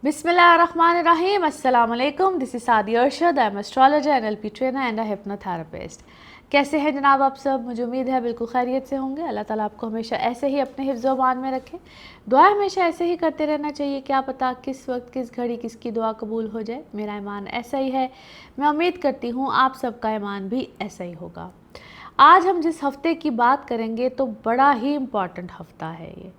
Bismillahirrahmanirrahim. Assalamu alaikum. This is Saadi Arshad. I am astrologer, NLP trainer and a hypnotherapist. कैसे हैं जनाब आप सब? मुझे उम्मीद है बिल्कुल खैरियत से होंगे। अल्लाह ताला आपको हमेशा ऐसे ही अपने हिफ्ज़-ओ-अमान में रखे। दुआ हमेशा ऐसे ही करते रहना चाहिए, क्या पता किस वक्त किस घड़ी किसकी दुआ कबूल हो जाए। मेरा ईमान ऐसा ही है, मैं उम्मीद करती हूँ आप सबका ईमान भी ऐसा ही होगा। आज हम जिस हफ़्ते की बात करेंगे तो बड़ा ही इम्पॉर्टेंट हफ़्ता है ये।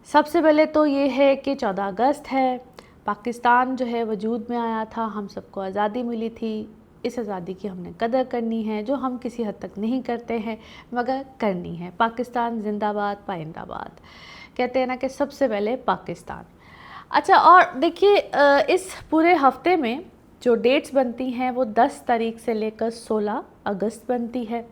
सबसे पहले तो ये है कि 14 अगस्त है, पाकिस्तान जो है वजूद में आया था, हम सबको आज़ादी मिली थी। इस आज़ादी की हमने कदर करनी है, जो हम किसी हद तक नहीं करते हैं मगर करनी है। पाकिस्तान जिंदाबाद पाइंदाबाद, कहते हैं ना कि सबसे पहले पाकिस्तान। अच्छा, और देखिए इस पूरे हफ्ते में जो डेट्स बनती हैं वो 10 तारीख से लेकर 16 अगस्त बनती है,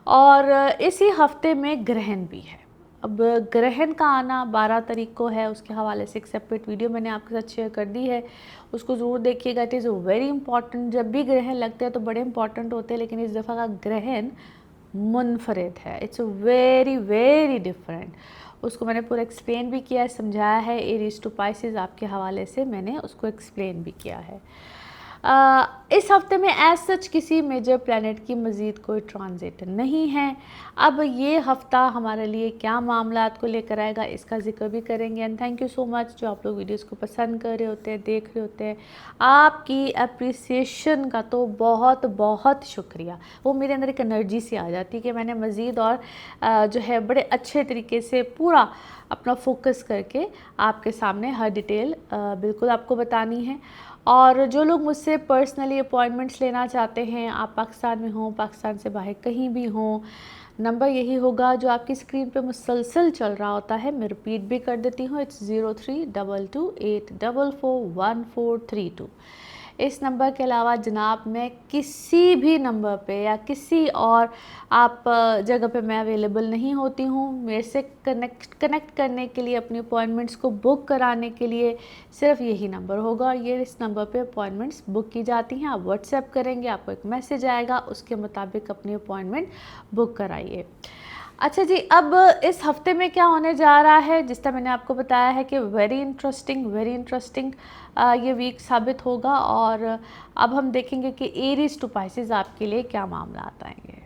और इसी हफ्ते में ग्रहण भी है। अब ग्रहण का आना 12 तारीख को है, उसके हवाले से एक सेपरेट वीडियो मैंने आपके साथ शेयर कर दी है, उसको ज़रूर देखिएगा। It is very important. जब भी ग्रहण लगते हैं तो बड़े इंपॉर्टेंट होते हैं, लेकिन इस दफ़ा का ग्रहण मुनफरिद है। It's very very different. उसको मैंने पूरा एक्सप्लेन भी किया है, समझाया है। एरीज टू पाइसेस आपके हवाले से मैंने उसको एक्सप्लेन भी किया है। इस हफ्ते में एज सच किसी मेजर प्लैनेट की मज़ीद कोई ट्रांजिट नहीं है। अब ये हफ़्ता हमारे लिए क्या मामलात को लेकर आएगा इसका जिक्र भी करेंगे। And thank you so much जो आप लोग वीडियोस को पसंद कर रहे होते हैं, देख रहे होते हैं। आपकी अप्रिसिएशन का तो बहुत बहुत शुक्रिया। वो मेरे अंदर एक एनर्जी सी आ जाती है कि मैंने मज़ीद और जो है बड़े अच्छे तरीके से पूरा अपना फोकस करके आपके सामने हर डिटेल बिल्कुल आपको बतानी है। और जो लोग मुझसे पर्सनली अपॉइंटमेंट्स लेना चाहते हैं, आप पाकिस्तान में हों, पाकिस्तान से बाहर कहीं भी हों, नंबर यही होगा जो आपकी स्क्रीन पे मुसलसल चल रहा होता है। मैं रिपीट भी कर देती हूँ, इट्स 0322841432। इस नंबर के अलावा जनाब मैं किसी भी नंबर पे या किसी और आप जगह पे मैं अवेलेबल नहीं होती हूँ। मेरे से कनेक्ट करने के लिए, अपनी अपॉइंटमेंट्स को बुक कराने के लिए सिर्फ यही नंबर होगा, और ये इस नंबर पे अपॉइंटमेंट्स बुक की जाती हैं। आप व्हाट्सएप करेंगे, आपको एक मैसेज आएगा, उसके मुताबिक अपनी अपॉइंटमेंट बुक कराइए। अच्छा जी, अब इस हफ्ते में क्या होने जा रहा है, जिस तरह मैंने आपको बताया है कि वेरी इंटरेस्टिंग ये वीक साबित होगा। और अब हम देखेंगे कि एरीज टू पाइसेस आपके लिए क्या मामला आएंगे।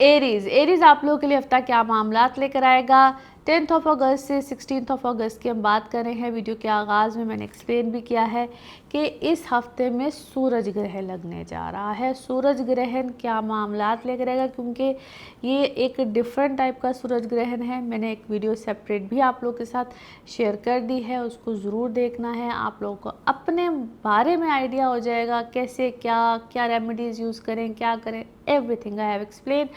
एरीज आप लोगों के लिए हफ्ता क्या मामलात लेकर आएगा। 10 अगस्त से 16 अगस्त की हम बात कर रहे हैं। वीडियो के आगाज़ में मैंने एक्सप्लेन भी किया है कि इस हफ्ते में सूरज ग्रहण लगने जा रहा है। सूरज ग्रहण क्या मामलात लेकर आएगा, क्योंकि ये एक डिफरेंट टाइप का सूरज ग्रहण है। मैंने एक वीडियो सेपरेट भी आप लोगों के साथ शेयर कर दी है, उसको ज़रूर देखना है। आप लोगों को अपने बारे में आइडिया हो जाएगा कैसे क्या रेमेडीज़ यूज़ करें, क्या करें, एवरीथिंग आई हैव एक्सप्लेन।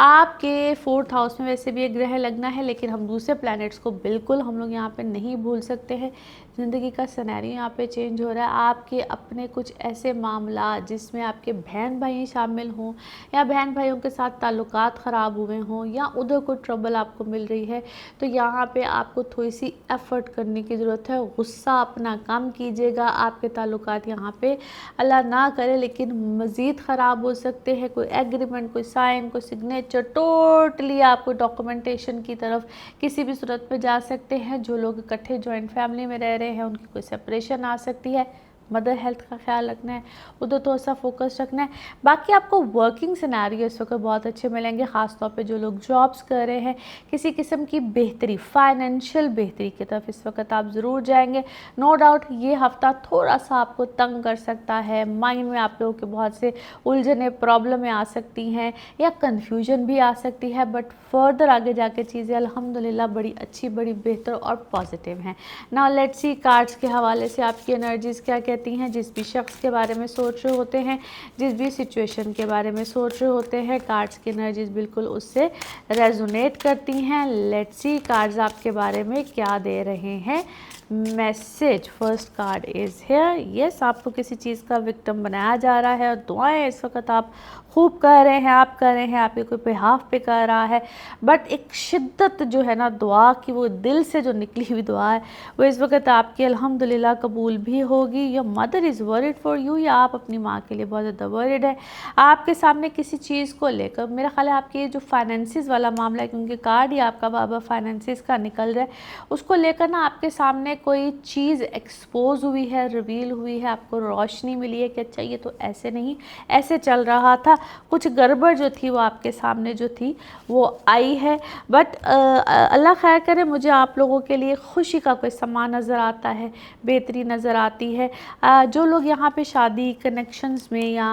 आपके 4th हाउस में वैसे भी एक ग्रह लगना है, लेकिन हम दूसरे प्लैनेट्स को बिल्कुल हम लोग यहाँ पे नहीं भूल सकते हैं। ज़िंदगी का सिनेरियो यहाँ पे चेंज हो रहा है। आपके अपने कुछ ऐसे मामला जिसमें आपके बहन भाई शामिल हों, या बहन भाइयों के साथ ताल्लुकात ख़राब हुए हों, या उधर कोई ट्रबल आपको मिल रही है, तो यहाँ पे आपको थोड़ी सी एफ़र्ट करने की ज़रूरत है। गुस्सा अपना कम कीजिएगा। आपके ताल्लुकात यहाँ पे अल्लाह ना करे लेकिन मज़ीद ख़राब हो सकते हैं। कोई एग्रीमेंट, कोई साइन, कोई सिग्नेचर, टोटली आपको डॉक्यूमेंटेशन की तरफ किसी भी सूरत में जा सकते हैं। जो लोग इकट्ठे जॉइंट फैमिली में रह रहे हैं उनकी कोई सेपरेशन आ सकती है। मदर हेल्थ का ख्याल रखना है, उधर थोड़ा सा फोकस रखना है। बाकी आपको वर्किंग सिनेरियो इस वक्त बहुत अच्छे मिलेंगे, ख़ास तौर पे जो लोग जॉब्स कर रहे हैं। किसी किस्म की बेहतरी, फाइनेंशियल बेहतरी की तरफ इस वक्त आप ज़रूर जाएंगे। नो डाउट ये हफ़्ता थोड़ा सा आपको तंग कर सकता है। माइंड में आप लोगों के बहुत से उलझने, प्रॉब्लमें आ सकती हैं, या कन्फ्यूजन भी आ सकती है, बट फर्दर आगे जाके चीज़ें अल्हम्दुलिल्लाह बड़ी अच्छी, बड़ी बेहतर और पॉजिटिव हैं। नाउ लेट्स सी कार्ड्स के हवाले से आपकी एनर्जीज़ क्या कहती हैं। जिस भी शख्स के बारे में सोच रहे होते हैं, जिस भी सिचुएशन के बारे में सोच रहे होते हैं, कार्ड्स की एनर्जीज़ बिल्कुल उससे रेजोनेट करती हैं। लेट्स सी कार्ड्स आपके बारे में क्या दे रहे हैं message. First card is here. Yes, आपको किसी चीज़ का विक्टिम बनाया जा रहा है, और दुआएं इस वक्त आप खूब कर रहे हैं, आप कर रहे हैं, आपके कोई बिहाफ पे कर रहा है, बट एक शिद्दत जो है ना दुआ की, वो दिल से जो निकली हुई दुआ है, वो इस वक्त आपकी अल्हम्दुलिल्लाह कबूल भी होगी। Your mother is worried for you, या आप अपनी माँ के लिए बहुत ज़्यादा वरीड है। आपके सामने किसी चीज़ को लेकर, मेरा ख्याल है आपके जो फाइनेंसिस वाला मामला है, क्योंकि कार्ड ही आपका बाबा फाइनेंसिस का निकल रहा है, उसको लेकर ना आपके सामने कोई चीज़ एक्सपोज हुई है, रिवील हुई है, आपको रोशनी मिली है कि अच्छा ये तो ऐसे नहीं, ऐसे चल रहा था, कुछ गड़बड़ जो थी वो आपके सामने जो थी वो आई है। बट अल्लाह खैर करे, मुझे आप लोगों के लिए खुशी का कोई समा नज़र आता है, बेहतरी नज़र आती है। जो लोग यहाँ पे शादी कनेक्शंस में या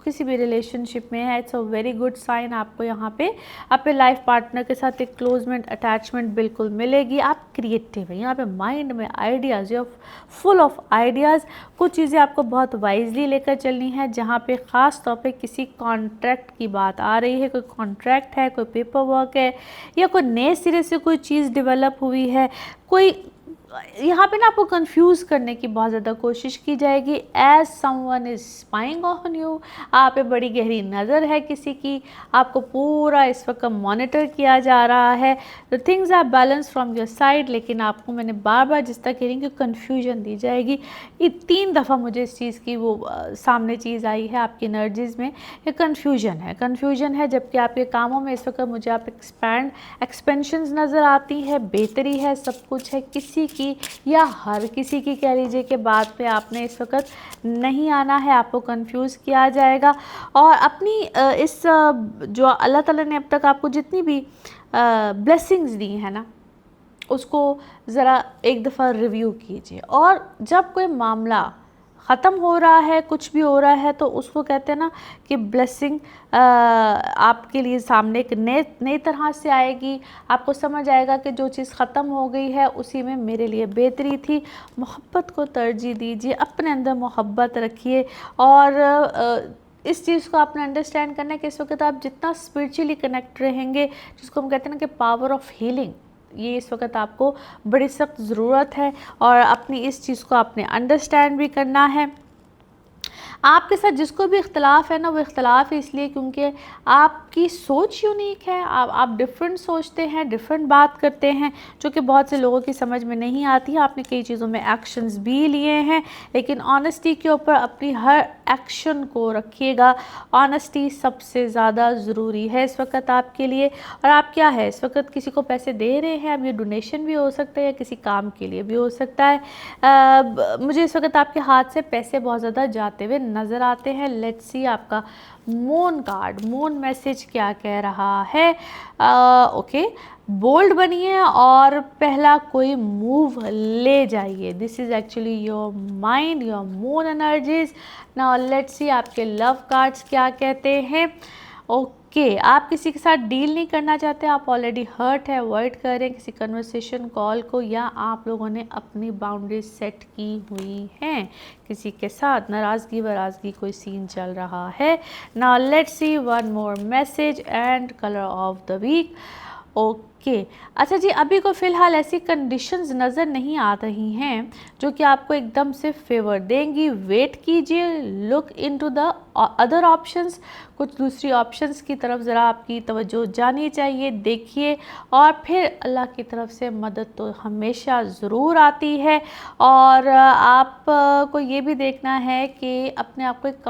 किसी भी रिलेशनशिप में है, it's a very good sign. आपको यहाँ पे अपने लाइफ पार्टनर के साथ एक क्लोजमेंट अटैचमेंट बिल्कुल मिलेगी। आप क्रिएटिव हैं, यहाँ पे माइंड में ideas, you full of ideas. कुछ चीज़ें आपको बहुत वाइजली लेकर चलनी है। जहाँ पे ख़ास तौर पे किसी कॉन्ट्रैक्ट की बात आ रही है, कोई कॉन्ट्रैक्ट है, कोई पेपर वर्क है, या कोई नए सिरे से कोई चीज़ डेवलप हुई है, कोई यहाँ पे ना आपको कंफ्यूज करने की बहुत ज़्यादा कोशिश की जाएगी। As someone is spying on you, आप पे बड़ी गहरी नज़र है किसी की, आपको पूरा इस वक्त मॉनिटर किया जा रहा है। The things are balance from your side, लेकिन आपको मैंने बार बार जिस तरह कह रही हूँ कि कन्फ्यूजन दी जाएगी। ये 3 दफ़ा मुझे इस चीज़ की वो सामने चीज़ आई है आपकी एनर्जीज़ में, ये कन्फ्यूजन है। जबकि आपके कामों में इस वक्त मुझे आप एक्सपेंशंस नज़र आती है, बेहतरी है, सब कुछ है। किसी की या हर किसी की कह लीजिए कि बात पे आपने इस वक्त नहीं आना है, आपको कंफ्यूज किया जाएगा। और अपनी इस जो अल्लाह ताला ने अब तक आपको जितनी भी ब्लेसिंग्स दी हैं ना, उसको ज़रा एक दफ़ा रिव्यू कीजिए। और जब कोई मामला ख़त्म हो रहा है, कुछ भी हो रहा है, तो उसको कहते हैं ना कि ब्लेसिंग आपके लिए सामने एक नई तरह से आएगी। आपको समझ आएगा कि जो चीज़ ख़त्म हो गई है उसी में मेरे लिए बेहतरी थी। मोहब्बत को तरजीह दीजिए, अपने अंदर मोहब्बत रखिए। और इस चीज़ को आपने अंडरस्टैंड करना है कि इस वक्त आप जितना स्पिरिचुअली कनेक्ट रहेंगे, जिसको हम कहते हैं ना कि पावर ऑफ हीलिंग, ये इस वक्त आपको बड़ी सख्त ज़रूरत है। और अपनी इस चीज़ को आपने अंडरस्टैंड भी करना है। आपके साथ जिसको भी इख्तलाफ है ना, वो इख्तलाफ इसलिए क्योंकि आपकी सोच यूनिक है। आप डिफरेंट सोचते हैं, डिफरेंट बात करते हैं, जो कि बहुत से लोगों की समझ में नहीं आती है। आपने कई चीज़ों में एक्शंस भी लिए हैं, लेकिन ऑनेस्टी के ऊपर अपनी हर एक्शन को रखिएगा। ऑनेस्टी सबसे ज़्यादा ज़रूरी है इस वक्त आपके लिए। और आप क्या है, इस वक्त किसी को पैसे दे रहे हैं, अब ये डोनेशन भी हो सकता है या किसी काम के लिए भी हो सकता है। मुझे इस वक्त आपके हाथ से पैसे बहुत ज़्यादा जाते हुए नज़र आते हैं। लेट्स सी आपका मून कार्ड, मून मैसेज क्या कह रहा है। ओके, बोल्ड बनिए और पहला कोई मूव ले जाइए। This is actually your mind, your moon energies. Now let's see आपके लव कार्ड्स क्या कहते हैं। ओके, आप किसी के साथ डील नहीं करना चाहते, आप ऑलरेडी हर्ट है, अवॉइड करें किसी कन्वर्सेशन कॉल को, या आप लोगों ने अपनी बाउंड्रीज सेट की हुई हैं किसी के साथ। नाराज़गी वराज़गी कोई सीन चल रहा है। Now let's see one more message and colour of the week. Okay, अच्छा जी, अभी को फ़िलहाल ऐसी कंडीशंस नज़र नहीं आ रही हैं जो कि आपको एकदम से फेवर देंगी। वेट कीजिए, look into the other options, कुछ दूसरी ऑप्शंस की तरफ ज़रा आपकी तवज्जो जानी चाहिए। देखिए, और फिर अल्लाह की तरफ से मदद तो हमेशा ज़रूर आती है। और आप को ये भी देखना है कि अपने आप को एक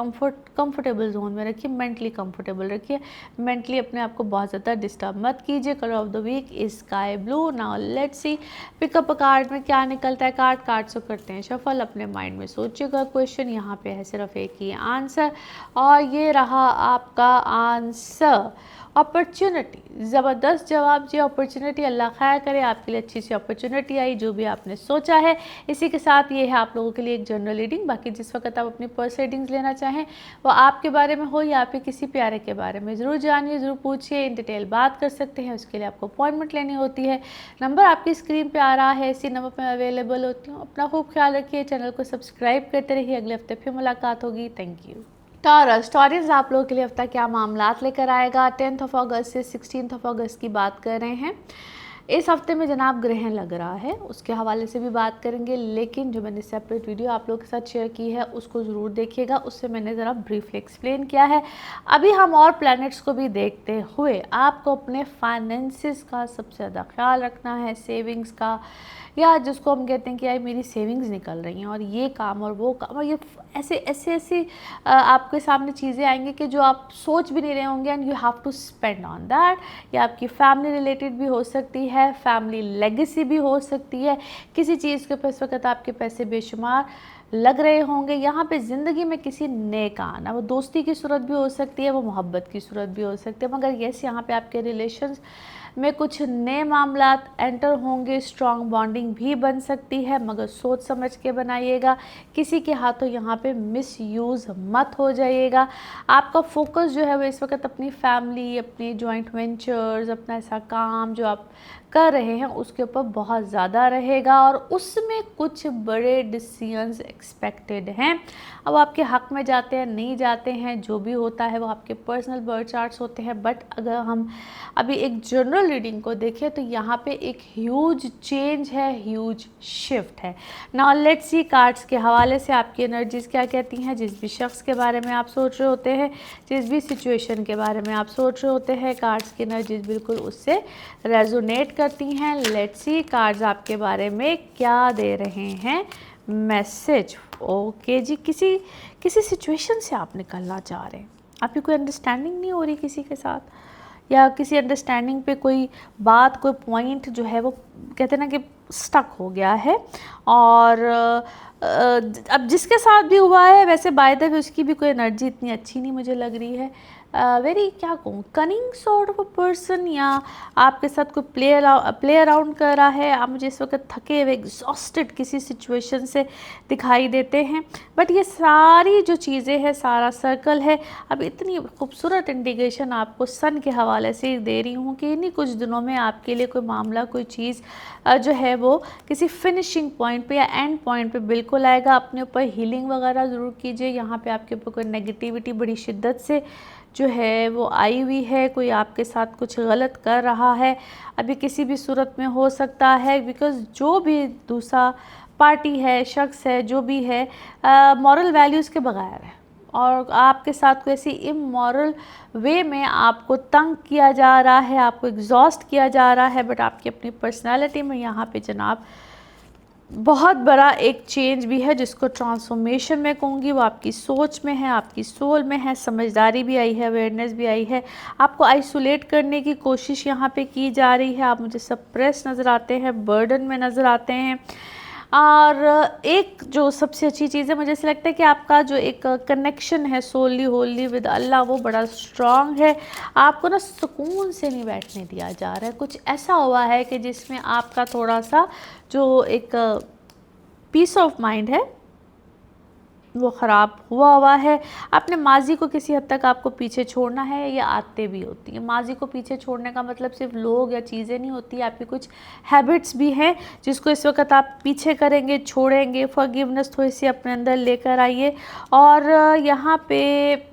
कंफर्टेबल जोन में रखिए, मेंटली कंफर्टेबल रखिए, मेंटली अपने आप को बहुत ज़्यादा डिस्टर्ब मत कीजिए। Colour of the week is sky blue. Now let's see pickup a card में क्या निकलता है। कार्ड से करते हैं शफल, अपने माइंड में सोचिएगा क्वेश्चन, यहाँ पे है सिर्फ एक ही आंसर, और ये रहा आपका आंसर, अपॉर्चुनिटी। ज़बरदस्त जवाब जी, अपॉर्चुनिटी। अल्लाह खैर करे, आपके लिए अच्छी सी अपॉर्चुनिटी आई, जो भी आपने सोचा है। इसी के साथ ये है आप लोगों के लिए एक जनरल रीडिंग। बाकी जिस वक्त आप अपनी पर्सनल रीडिंग्स लेना चाहें, वो आपके बारे में हो या फिर किसी प्यारे के बारे में, ज़रूर जानिए, ज़रूर पूछिए, इन डिटेल बात कर सकते हैं। उसके लिए आपको अपॉइंटमेंट लेनी होती है। नंबर आपकी स्क्रीन पर आ रहा है, इसी नंबर पर अवेलेबल होती हूँ। अपना खूब ख्याल रखिए, चैनल को सब्सक्राइब करते रहिए। अगले हफ्ते फिर मुलाकात होगी। Thank you. टॉरस आप लोगों के लिए हफ्ता क्या मामलात लेकर आएगा। 10 अगस्त से 16 अगस्त की बात कर रहे हैं। इस हफ्ते में जनाब ग्रहण लग रहा है, उसके हवाले से भी बात करेंगे, लेकिन जो मैंने सेपरेट वीडियो आप लोगों के साथ शेयर की है उसको ज़रूर देखिएगा। उससे मैंने ज़रा ब्रीफली एक्सप्लेन किया है। अभी हम और प्लैनेट्स को भी देखते हुए आपको अपने फाइनेंसिस का सबसे ज़्यादा ख्याल रखना है, सेविंग्स का, या जिसको हम कहते हैं कि यार मेरी सेविंग्स निकल रही हैं और ये काम और वो काम, और ये ऐसे ऐसे ऐसे आपके सामने चीज़ें आएंगी कि जो आप सोच भी नहीं रहे होंगे, and you have to spend on that. या आपकी फैमिली रिलेटेड भी हो सकती है, फैमिली लेगेसी भी हो सकती है, किसी चीज़ के ऊपर इस वक्त आपके पैसे बेशुमार लग रहे होंगे। यहाँ पे ज़िंदगी में किसी नए का आना, वो दोस्ती की सूरत भी हो सकती है, वो मोहब्बत की सूरत भी हो सकती है, मगर यस यहाँ पे आपके रिलेशंस में कुछ नए मामलात एंटर होंगे, स्ट्रॉन्ग बॉन्डिंग भी बन सकती है, मगर सोच समझ के बनाइएगा, किसी के हाथों यहाँ पे मिसयूज़ मत हो जाइएगा। आपका फोकस जो है वो इस वक्त अपनी फैमिली, अपनी जॉइंट वेंचर्स, अपना ऐसा काम जो आप कर रहे हैं उसके ऊपर बहुत ज़्यादा रहेगा, और उसमें कुछ बड़े डिसीजंस एक्सपेक्टेड हैं। अब आपके हक में जाते हैं नहीं जाते हैं, जो भी होता है वो आपके पर्सनल बर्थ चार्ट्स होते हैं, बट अगर हम अभी एक जनरल रीडिंग को देखें तो यहाँ पे एक ह्यूज चेंज है, ह्यूज शिफ्ट है। नाउ लेट्स सी कार्ड्स के हवाले से आपकी एनर्जीज क्या कहती हैं। जिस भी शख्स के बारे में आप सोच रहे होते हैं, जिस भी सिचुएशन के बारे में आप सोच रहे होते हैं, कार्ड्स की एनर्जीज बिल्कुल उससे रेजोनेट करती हैं। लेट्स सी कार्ड्स आपके बारे में क्या दे रहे हैं मैसेज। ओके जी, किसी सिचुएशन से आप निकलना चाह रहे हैं, आपकी कोई अंडरस्टैंडिंग नहीं हो रही किसी के साथ, या किसी अंडरस्टैंडिंग पे कोई बात, कोई पॉइंट जो है वो कहते हैं ना कि स्टक हो गया है, और अब जिसके साथ भी हुआ है वैसे बाय द वे उसकी भी कोई एनर्जी इतनी अच्छी नहीं मुझे लग रही है। वेरी क्या कहूँ, cunning sort of a person, या आपके साथ कोई प्ले अराउंड कर रहा है। आप मुझे इस वक्त थके हुए, एग्जॉस्टेड किसी सिचुएशन से दिखाई देते हैं, बट ये सारी जो चीज़ें हैं, सारा सर्कल है। अब इतनी खूबसूरत इंडिकेशन आपको सन के हवाले से दे रही हूँ कि इन्हीं कुछ दिनों में आपके लिए कोई मामला, कोई चीज़ जो है वो किसी फिनिशिंग पॉइंट पे या एंड पॉइंट पे बिल्कुल आएगा। अपने ऊपर हीलिंग वगैरह ज़रूर कीजिए। यहाँ पे आपके ऊपर कोई नेगेटिविटी बड़ी शिद्दत से जो है वो आई हुई है, कोई आपके साथ कुछ गलत कर रहा है, अभी किसी भी सूरत में हो सकता है, बिकॉज़ जो भी दूसरा पार्टी है, शख्स है, जो भी है, मॉरल वैल्यूज़ के बगैर है, और आपके साथ कोई ऐसी इमोरल वे में आपको तंग किया जा रहा है, आपको एग्जॉस्ट किया जा रहा है। बट आपकी अपनी पर्सनालिटी में यहाँ पे जनाब बहुत बड़ा एक चेंज भी है, जिसको ट्रांसफॉर्मेशन में कहूँगी। वो आपकी सोच में है, आपकी सोल में है, समझदारी भी आई है, अवेयरनेस भी आई है। आपको आइसोलेट करने की कोशिश यहाँ पे की जा रही है। आप मुझे सप्रेस नज़र आते हैं, बर्डन में नज़र आते हैं। और एक जो सबसे अच्छी चीज़ है, मुझे ऐसा लगता है कि आपका जो एक कनेक्शन है सोली होली विद अल्लाह, वो बड़ा स्ट्रॉन्ग है। आपको ना सुकून से नहीं बैठने दिया जा रहा है। कुछ ऐसा हुआ है कि जिसमें आपका थोड़ा सा जो एक पीस ऑफ माइंड है वो ख़राब हुआ है। अपने माजी को किसी हद तक आपको पीछे छोड़ना है। ये आदतें भी होती हैं। माजी को पीछे छोड़ने का मतलब सिर्फ लोग या चीज़ें नहीं होती, आपकी कुछ हैबिट्स भी हैं जिसको इस वक्त आप पीछे करेंगे, छोड़ेंगे। फॉरगिवनेस थोड़ी सी अपने अंदर लेकर आइए। और यहाँ पे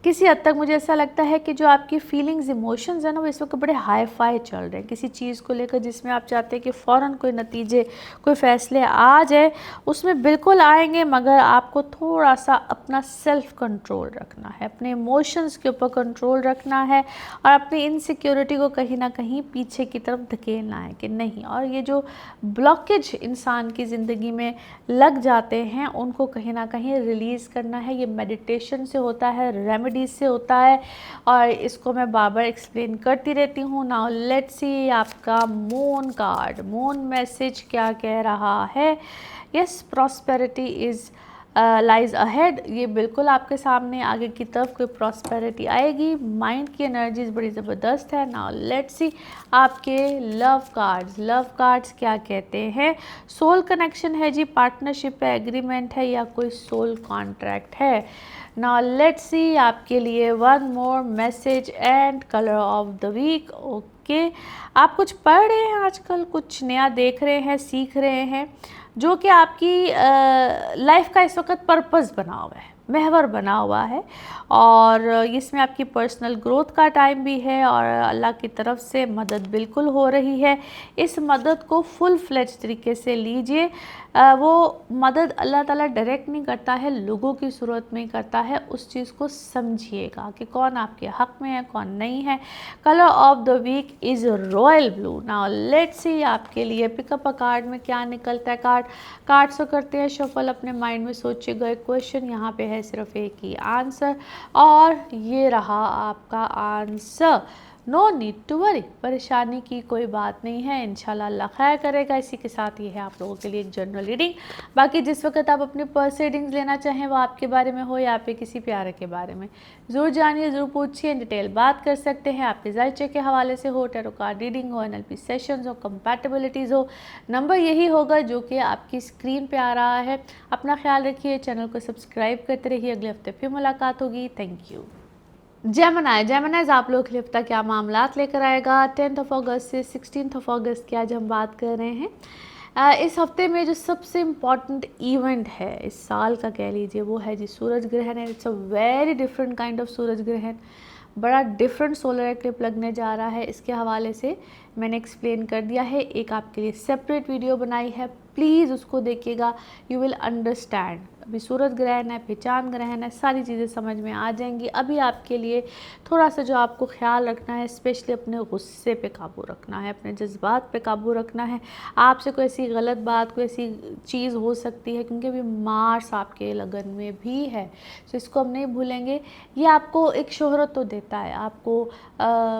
किसी हद तक मुझे ऐसा लगता है कि जो आपकी फीलिंग्स, इमोशंस है ना, वो इस वक्त बड़े हाई फाई चल रहे हैं किसी चीज़ को लेकर, जिसमें आप चाहते हैं कि फ़ौरन कोई नतीजे, कोई फ़ैसले आ जाए। उसमें बिल्कुल आएंगे, मगर आपको थोड़ा सा अपना सेल्फ़ कंट्रोल रखना है, अपने इमोशंस के ऊपर कंट्रोल रखना है, और अपनी इनसिक्योरिटी को कहीं ना कहीं पीछे की तरफ धकेलना है कि नहीं। और ये जो ब्लॉकेज इंसान की ज़िंदगी में लग जाते हैं, उनको कहीं ना कहीं रिलीज़ करना है। ये मेडिटेशन से होता है, रेमेडीज से होता है, और इसको मैं बार बार एक्सप्लेन करती रहती हूँ। नाउ लेट्स सी आपका मून कार्ड, मून मैसेज क्या कह रहा है। Yes, prosperity is lies ahead. ये बिल्कुल आपके सामने आगे की तरफ कोई प्रॉस्पेरिटी आएगी। माइंड की एनर्जीज बड़ी ज़बरदस्त है। नाउ लेट्स सी आपके लव कार्ड्स क्या कहते हैं। सोल कनेक्शन है जी, पार्टनरशिप है, एग्रीमेंट है, या कोई सोल कॉन्ट्रैक्ट है। नाउ लेट्स सी आपके लिए one more message and colour of the week. Okay, आप कुछ पढ़ रहे हैं आजकल, कुछ नया देख रहे हैं, सीख रहे हैं, जो कि आपकी लाइफ का इस वक्त पर्पस बना हुआ है। महवर बना हुआ है और इसमें आपकी पर्सनल ग्रोथ का टाइम भी है और अल्लाह की तरफ से मदद बिल्कुल हो रही है। इस मदद को फुल फ्लेज तरीके से लीजिए। वो मदद अल्लाह ताला डायरेक्ट नहीं करता है, लोगों की सूरत में करता है। उस चीज़ को समझिएगा कि कौन आपके हक़ में है, कौन नहीं है। Colour of the week is royal blue. Now let's see आपके लिए पिकअप अ कार्ड में क्या निकलता है। कार्ड्स को करते हैं शफल। अपने माइंड में सोचिएगा एक क्वेश्चन, यहाँ पे है सिर्फ एक ही आंसर और ये रहा आपका answer. No need to worry, परेशानी की कोई बात नहीं है, इंशाल्लाह अल्लाह खैर करेगा। इसी के साथ ये है आप लोगों के लिए एक जनरल रीडिंग। बाकी जिस वक्त आप अपनी पर्स रीडिंग्स लेना चाहें वो आपके बारे में हो या आपके किसी प्यारे के बारे में, ज़रूर जानिए, ज़रूर पूछिए, डिटेल बात कर सकते हैं। आपके रिजल्ट चेक के हवाले से हो, टैरो कार्ड रीडिंग हो, NLP सेशंस हो, कंपैटिबिलिटीज़ हो, नंबर यही होगा जो कि आपकी स्क्रीन पे आ रहा है। अपना ख्याल रखिए, चैनल को सब्सक्राइब करते रहिए। अगले हफ्ते फिर मुलाकात होगी। Thank you. जेमिनाइज आप लोग के लिए हफ्ता क्या मामलात लेकर आएगा 10 अगस्त से 16 अगस्त की आज हम बात कर रहे हैं। इस हफ्ते में जो सबसे इम्पॉर्टेंट इवेंट है इस साल का कह लीजिए वो है जी सूरज ग्रहण है। It's a very different kind of सूरज ग्रहण, बड़ा डिफरेंट सोलर एक्लिप्स लगने जा रहा है। इसके हवाले से मैंने एक्सप्लेन कर दिया है, एक आपके लिए सेपरेट वीडियो बनाई है, प्लीज़ उसको देखिएगा, यू विल अंडरस्टैंड। अभी सूरज ग्रहण है, पहचान ग्रहण है, सारी चीज़ें समझ में आ जाएंगी। अभी आपके लिए थोड़ा सा जो आपको ख्याल रखना है, स्पेशली अपने गुस्से पे काबू रखना है, अपने जज्बात पे काबू रखना है। आपसे कोई ऐसी गलत बात, कोई ऐसी चीज़ हो सकती है क्योंकि अभी मार्स आपके लगन में भी है, तो इसको हम नहीं भूलेंगे। ये आपको एक शोहरत तो देता है, आपको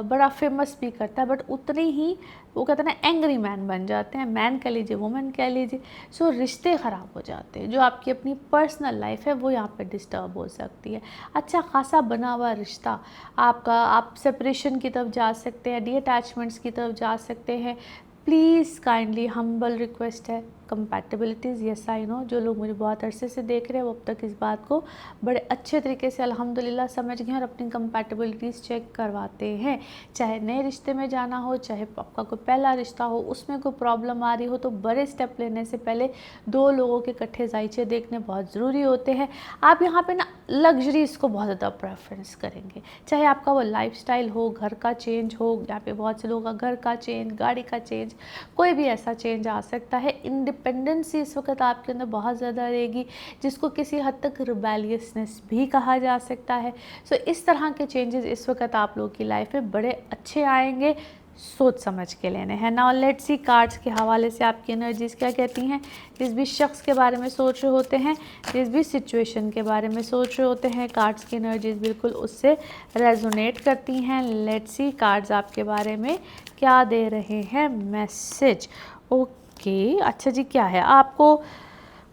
बड़ा फेमस भी करता है, बट उतनी ही वो कहते हैं ना एंग्री मैन बन जाते हैं, मैन कह लीजिए, वुमेन कह लीजिए। सो रिश्ते ख़राब हो जाते हैं, जो आपकी अपनी पर्सनल लाइफ है वो यहाँ पे डिस्टर्ब हो सकती है। अच्छा खासा बना हुआ रिश्ता आपका, आप सेपरेशन की तरफ जा सकते हैं, डीअटैचमेंट्स की तरफ जा सकते हैं। प्लीज़ काइंडली हम्बल रिक्वेस्ट है, कंपैटिबिलिटीज़ यस आई नो, जो लोग मुझे बहुत अरसे से देख रहे हैं वो अब तक इस बात को बड़े अच्छे तरीके से अल्हम्दुलिल्लाह समझ गए और अपनी कंपैटिबिलिटीज़ चेक करवाते हैं। चाहे नए रिश्ते में जाना हो, चाहे आपका कोई पहला रिश्ता हो, उसमें कोई प्रॉब्लम आ रही हो, तो बड़े स्टेप लेने से पहले दो लोगों के इकट्ठे जायचे देखने बहुत ज़रूरी होते हैं। आप यहाँ पर ना लग्जरीज़ को बहुत ज़्यादा प्रेफरेंस करेंगे, चाहे आपका वो लाइफस्टाइल हो, घर का चेंज हो, यहाँ पे बहुत से लोगों का घर का चेंज, गाड़ी का चेंज, कोई भी ऐसा चेंज आ सकता है। इंडिपेंडेंसी इस वक्त आपके अंदर बहुत ज़्यादा रहेगी, जिसको किसी हद तक रिबेलियसनेस भी कहा जा सकता है। सो इस तरह के चेंजेस इस वक्त आप लोगों की लाइफ में बड़े अच्छे आएंगे, सोच समझ के लेने हैं। नाउ लेट्स सी कार्ड्स के हवाले से आपकी एनर्जीज क्या कहती हैं। जिस भी शख्स के बारे में सोच रहे होते हैं, जिस भी सिचुएशन के बारे में सोच रहे होते हैं, कार्ड्स की एनर्जीज बिल्कुल उससे रेजोनेट करती हैं। लेट्स सी कार्ड्स आपके बारे में क्या दे रहे हैं मैसेज। ओके अच्छा जी, क्या है आपको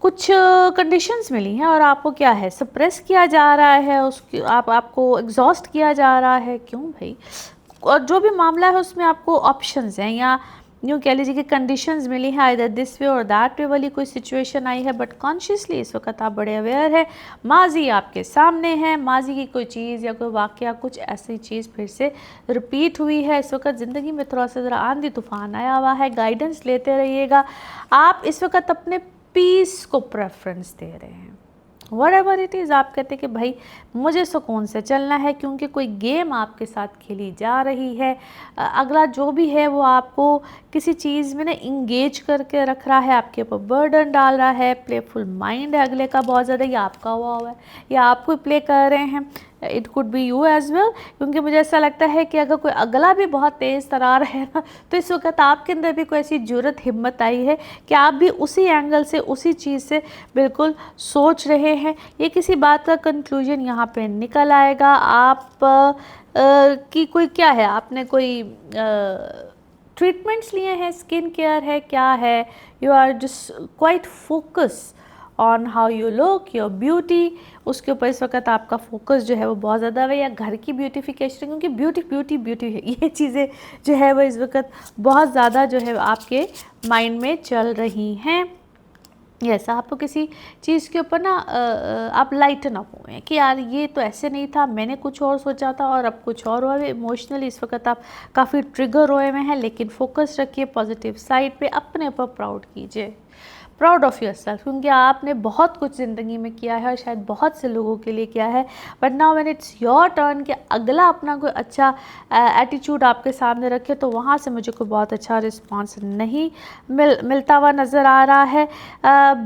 कुछ कंडीशंस मिली हैं और आपको क्या है सप्रेस किया जा रहा है, उसकी आपको एग्जॉस्ट किया जा रहा है, क्यों भाई। और जो भी मामला है उसमें आपको ऑप्शंस हैं या यूँ कह लीजिए कि कंडीशंस मिली है, आइदर दिस वे और दैट वे वाली कोई सिचुएशन आई है, बट कॉन्शियसली इस वक्त आप बड़े अवेयर है। माजी आपके सामने है, माजी की कोई चीज़ या कोई वाक़या, कुछ ऐसी चीज़ फिर से रिपीट हुई है। इस वक्त ज़िंदगी में थोड़ा सा ज़रा आंधी तूफान आया हुआ है, गाइडेंस लेते रहिएगा। आप इस वक्त अपने पीस को प्रेफरेंस दे रहे हैं, व्हाटएवर इट इज़। आप कहते हैं कि भाई मुझे सुकून से चलना है, क्योंकि कोई गेम आपके साथ खेली जा रही है। अगला जो भी है वो आपको किसी चीज़ में ना इंगेज करके रख रहा है, आपके ऊपर बर्डन डाल रहा है, प्लेफुल माइंड है अगले का बहुत ज़्यादा, या आपका हुआ है या आपको प्ले कर रहे हैं। It could B you as well, क्योंकि मुझे ऐसा लगता है कि अगर कोई अगला भी बहुत तेज़ तरार है ना, तो इस वक्त आपके अंदर भी कोई ऐसी जुर्रत हिम्मत आई है कि आप भी उसी एंगल से, उसी चीज़ से बिल्कुल सोच रहे हैं। ये किसी बात का कंक्लूजन यहाँ पे निकल आएगा। आप की कोई क्या है, आपने कोई ट्रीटमेंट्स लिए हैं, स्किन केयर है, क्या है, you are just quite focus on how you look, your beauty, उसके ऊपर इस वक्त आपका फोकस जो है वो बहुत ज़्यादा है, या घर की ब्यूटिफिकेशन, क्योंकि ब्यूटी ब्यूटी ब्यूटी है, ये चीज़ें जो है वो इस वक्त बहुत ज़्यादा जो है आपके माइंड में चल रही हैं। यस, आपको किसी चीज़ के ऊपर ना आप लाइटन अप हुए कि यार ये तो ऐसे नहीं था, मैंने कुछ और सोचा था और अब कुछ और हुआ है। इमोशनली इस वक्त आप काफ़ी ट्रिगर हुए हुए हैं, लेकिन फोकस रखिए पॉजिटिव साइड पे, अपने ऊपर प्राउड कीजिए। प्राउड ऑफ योर सेल्फ, क्योंकि आपने बहुत कुछ ज़िंदगी में किया है और शायद बहुत से लोगों के लिए किया है, but now when it's your turn कि अगला अपना कोई अच्छा एटीट्यूड आपके सामने रखे, तो वहाँ से मुझे कोई बहुत अच्छा रिस्पांस नहीं मिलता हुआ नज़र आ रहा है।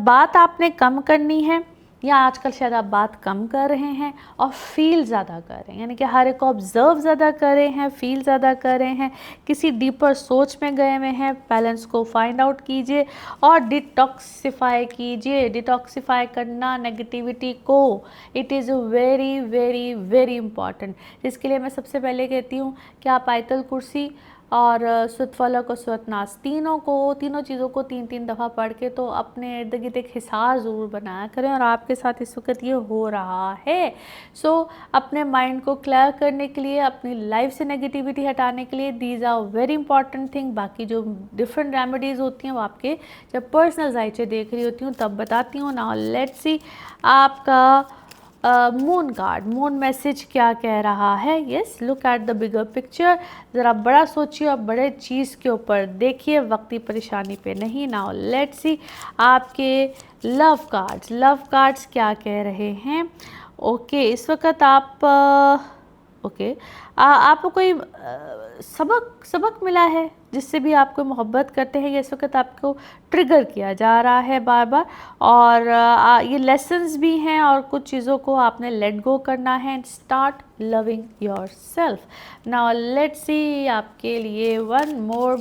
बात आपने कम करनी है, या आजकल शायद आप बात कम कर रहे हैं और फील ज़्यादा कर रहे हैं, यानी कि हर एक को ऑब्ज़र्व ज़्यादा कर रहे हैं, फील ज़्यादा कर रहे हैं, किसी डीपर सोच में गए हुए हैं। बैलेंस को फाइंड आउट कीजिए और डिटॉक्सिफाई कीजिए। डिटॉक्सिफाई करना नेगेटिविटी को, it is very very very important. इसके लिए मैं सबसे पहले कहती हूँ कि आप आयतल कुर्सी और सुत फलक और सुत नास तीनों चीज़ों को 3-3 दफ़ा पढ़ के तो अपने इर्द गिर्द एक हिसार ज़रूर बनाया करें, और आपके साथ इस वक्त ये हो रहा है। सो अपने माइंड को क्लियर करने के लिए, अपनी लाइफ से नेगेटिविटी हटाने के लिए, these are very important thing. बाकी जो डिफरेंट रेमेडीज़ होती हैं वो आपके जब पर्सनल जायचे देख रही होती हूँ तब बताती हूँ। नाउ लेट्स सी आपका मून कार्ड, मून मैसेज क्या कह रहा है। Yes, look at the bigger picture, ज़रा बड़ा सोचिए और बड़े चीज़ के ऊपर देखिए, वक्ती परेशानी पे नहीं। नाउ लेट्स सी आपके लव कार्ड्स क्या कह रहे हैं। ओके, इस वक्त आप ओके आपको कोई सबक मिला है जिससे भी आप कोई मोहब्बत करते हैं, ये इस वक्त आपको ट्रिगर किया जा रहा है बार बार, और ये लेसन्स भी हैं, और कुछ चीज़ों को आपने लेट गो करना है and start loving yourself. Now let's see आपके लिए one more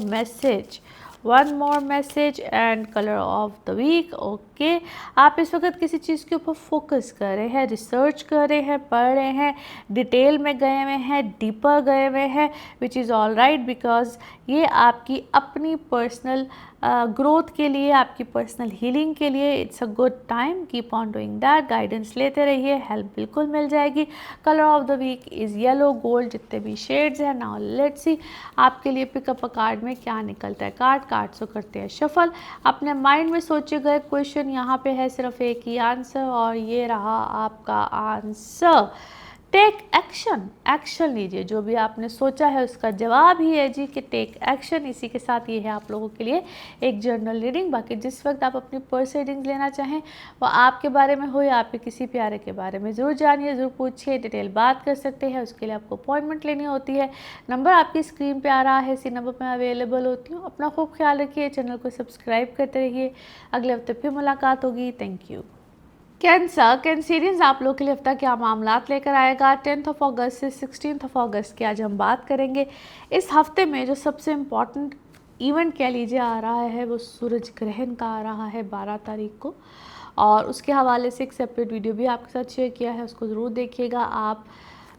message and colour of the week. Okay, आप इस वक्त किसी चीज़ के ऊपर फोकस कर रहे हैं, रिसर्च कर रहे हैं, पढ़ रहे हैं, डिटेल में गए हुए हैं, डीपर गए हुए हैं, which is all right, because ये आपकी अपनी पर्सनल ग्रोथ के लिए, आपकी पर्सनल हीलिंग के लिए it's a good time. Keep on doing that, guidance लेते रहिए, हेल्प बिल्कुल मिल जाएगी। Colour of the week is yellow gold, जितने भी शेड्स हैं। नाउ लेट्स सी आपके लिए पिकअप अ कार्ड में क्या निकलता है। कार्ड्स को करते हैं शफल। अपने माइंड में सोचे गए क्वेश्चन यहाँ पे है सिर्फ एक ही आंसर, और ये रहा आपका आंसर। टेक एक्शन लीजिए, जो भी आपने सोचा है उसका जवाब ही है जी कि टेक एक्शन। इसी के साथ ये है आप लोगों के लिए एक जर्नल रीडिंग। बाकी जिस वक्त आप अपनी पर्सनल रीडिंग्स लेना चाहें, वो आपके बारे में हो या आपके किसी प्यारे के बारे में, ज़रूर जानिए, ज़रूर पूछिए, डिटेल बात कर सकते हैं। उसके लिए आपको अपॉइंटमेंट लेनी होती है। नंबर आपकी स्क्रीन पर आ रहा है, इसी नंबर पर मैं अवेलेबल होती हूँ। अपना खूब ख्याल रखिए, चैनल को सब्सक्राइब करते रहिए। अगले हफ्ते फिर मुलाकात होगी। Thank you. कैंसरियंस, आप लोग के लिए हफ्ता क्या मामलात लेकर आएगा। 10 अगस्त से 16 अगस्त की आज हम बात करेंगे। इस हफ्ते में जो सबसे इम्पॉर्टेंट इवेंट कह लीजिए आ रहा है, वो सूरज ग्रहण का आ रहा है 12 तारीख को, और उसके हवाले से एक सेपरेट वीडियो भी आपके साथ शेयर किया है, उसको ज़रूर देखिएगा। आप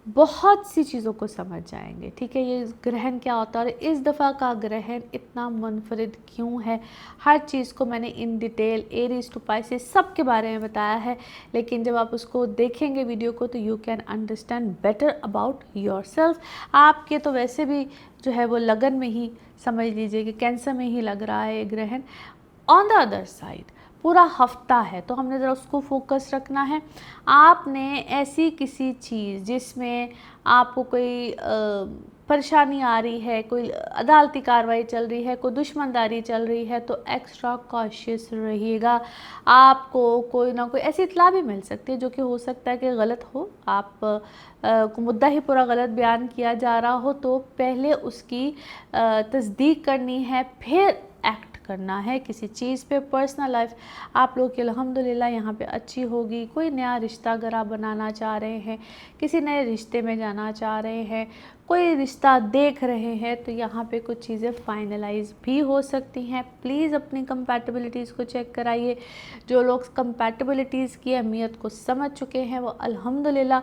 बहुत सी चीज़ों को समझ जाएंगे, ठीक है। ये ग्रहण क्या होता है और इस दफ़ा का ग्रहण इतना मुनफरिद क्यों है, हर चीज़ को मैंने in detail Aries to Pisces सब के बारे में बताया है। लेकिन जब आप उसको देखेंगे वीडियो को, तो you can understand better about your self. आपके तो वैसे भी जो है वो लगन में ही समझ लीजिए कि कैंसर में ही लग रहा है ये ग्रहण। ऑन द अदर साइड पूरा हफ्ता है, तो हमने ज़रा उसको फोकस रखना है। आपने ऐसी किसी चीज़ जिसमें आपको कोई परेशानी आ रही है, कोई अदालती कार्रवाई चल रही है, कोई दुश्मनदारी चल रही है, तो एक्स्ट्रा कॉशियस रहिएगा। आपको कोई ना कोई ऐसी इत्तला भी मिल सकती है जो कि हो सकता है कि गलत हो, आप को मुद्दा ही पूरा गलत बयान किया जा रहा हो, तो पहले उसकी तस्दीक करनी है, फिर एक्ट करना है किसी चीज़ पे। पर्सनल लाइफ आप लोग की अल्हम्दुलिल्लाह यहाँ पे अच्छी होगी। कोई नया रिश्ता अगर आप बनाना चाह रहे हैं, किसी नए रिश्ते में जाना चाह रहे हैं, कोई रिश्ता देख रहे हैं, तो यहाँ पे कुछ चीज़ें फाइनलाइज भी हो सकती हैं। प्लीज़ अपनी कंपैटिबिलिटीज़ को चेक कराइए। जो लोग कंपैटिबिलिटीज़ की अहमियत को समझ चुके हैं, वो अल्हम्दुलिल्लाह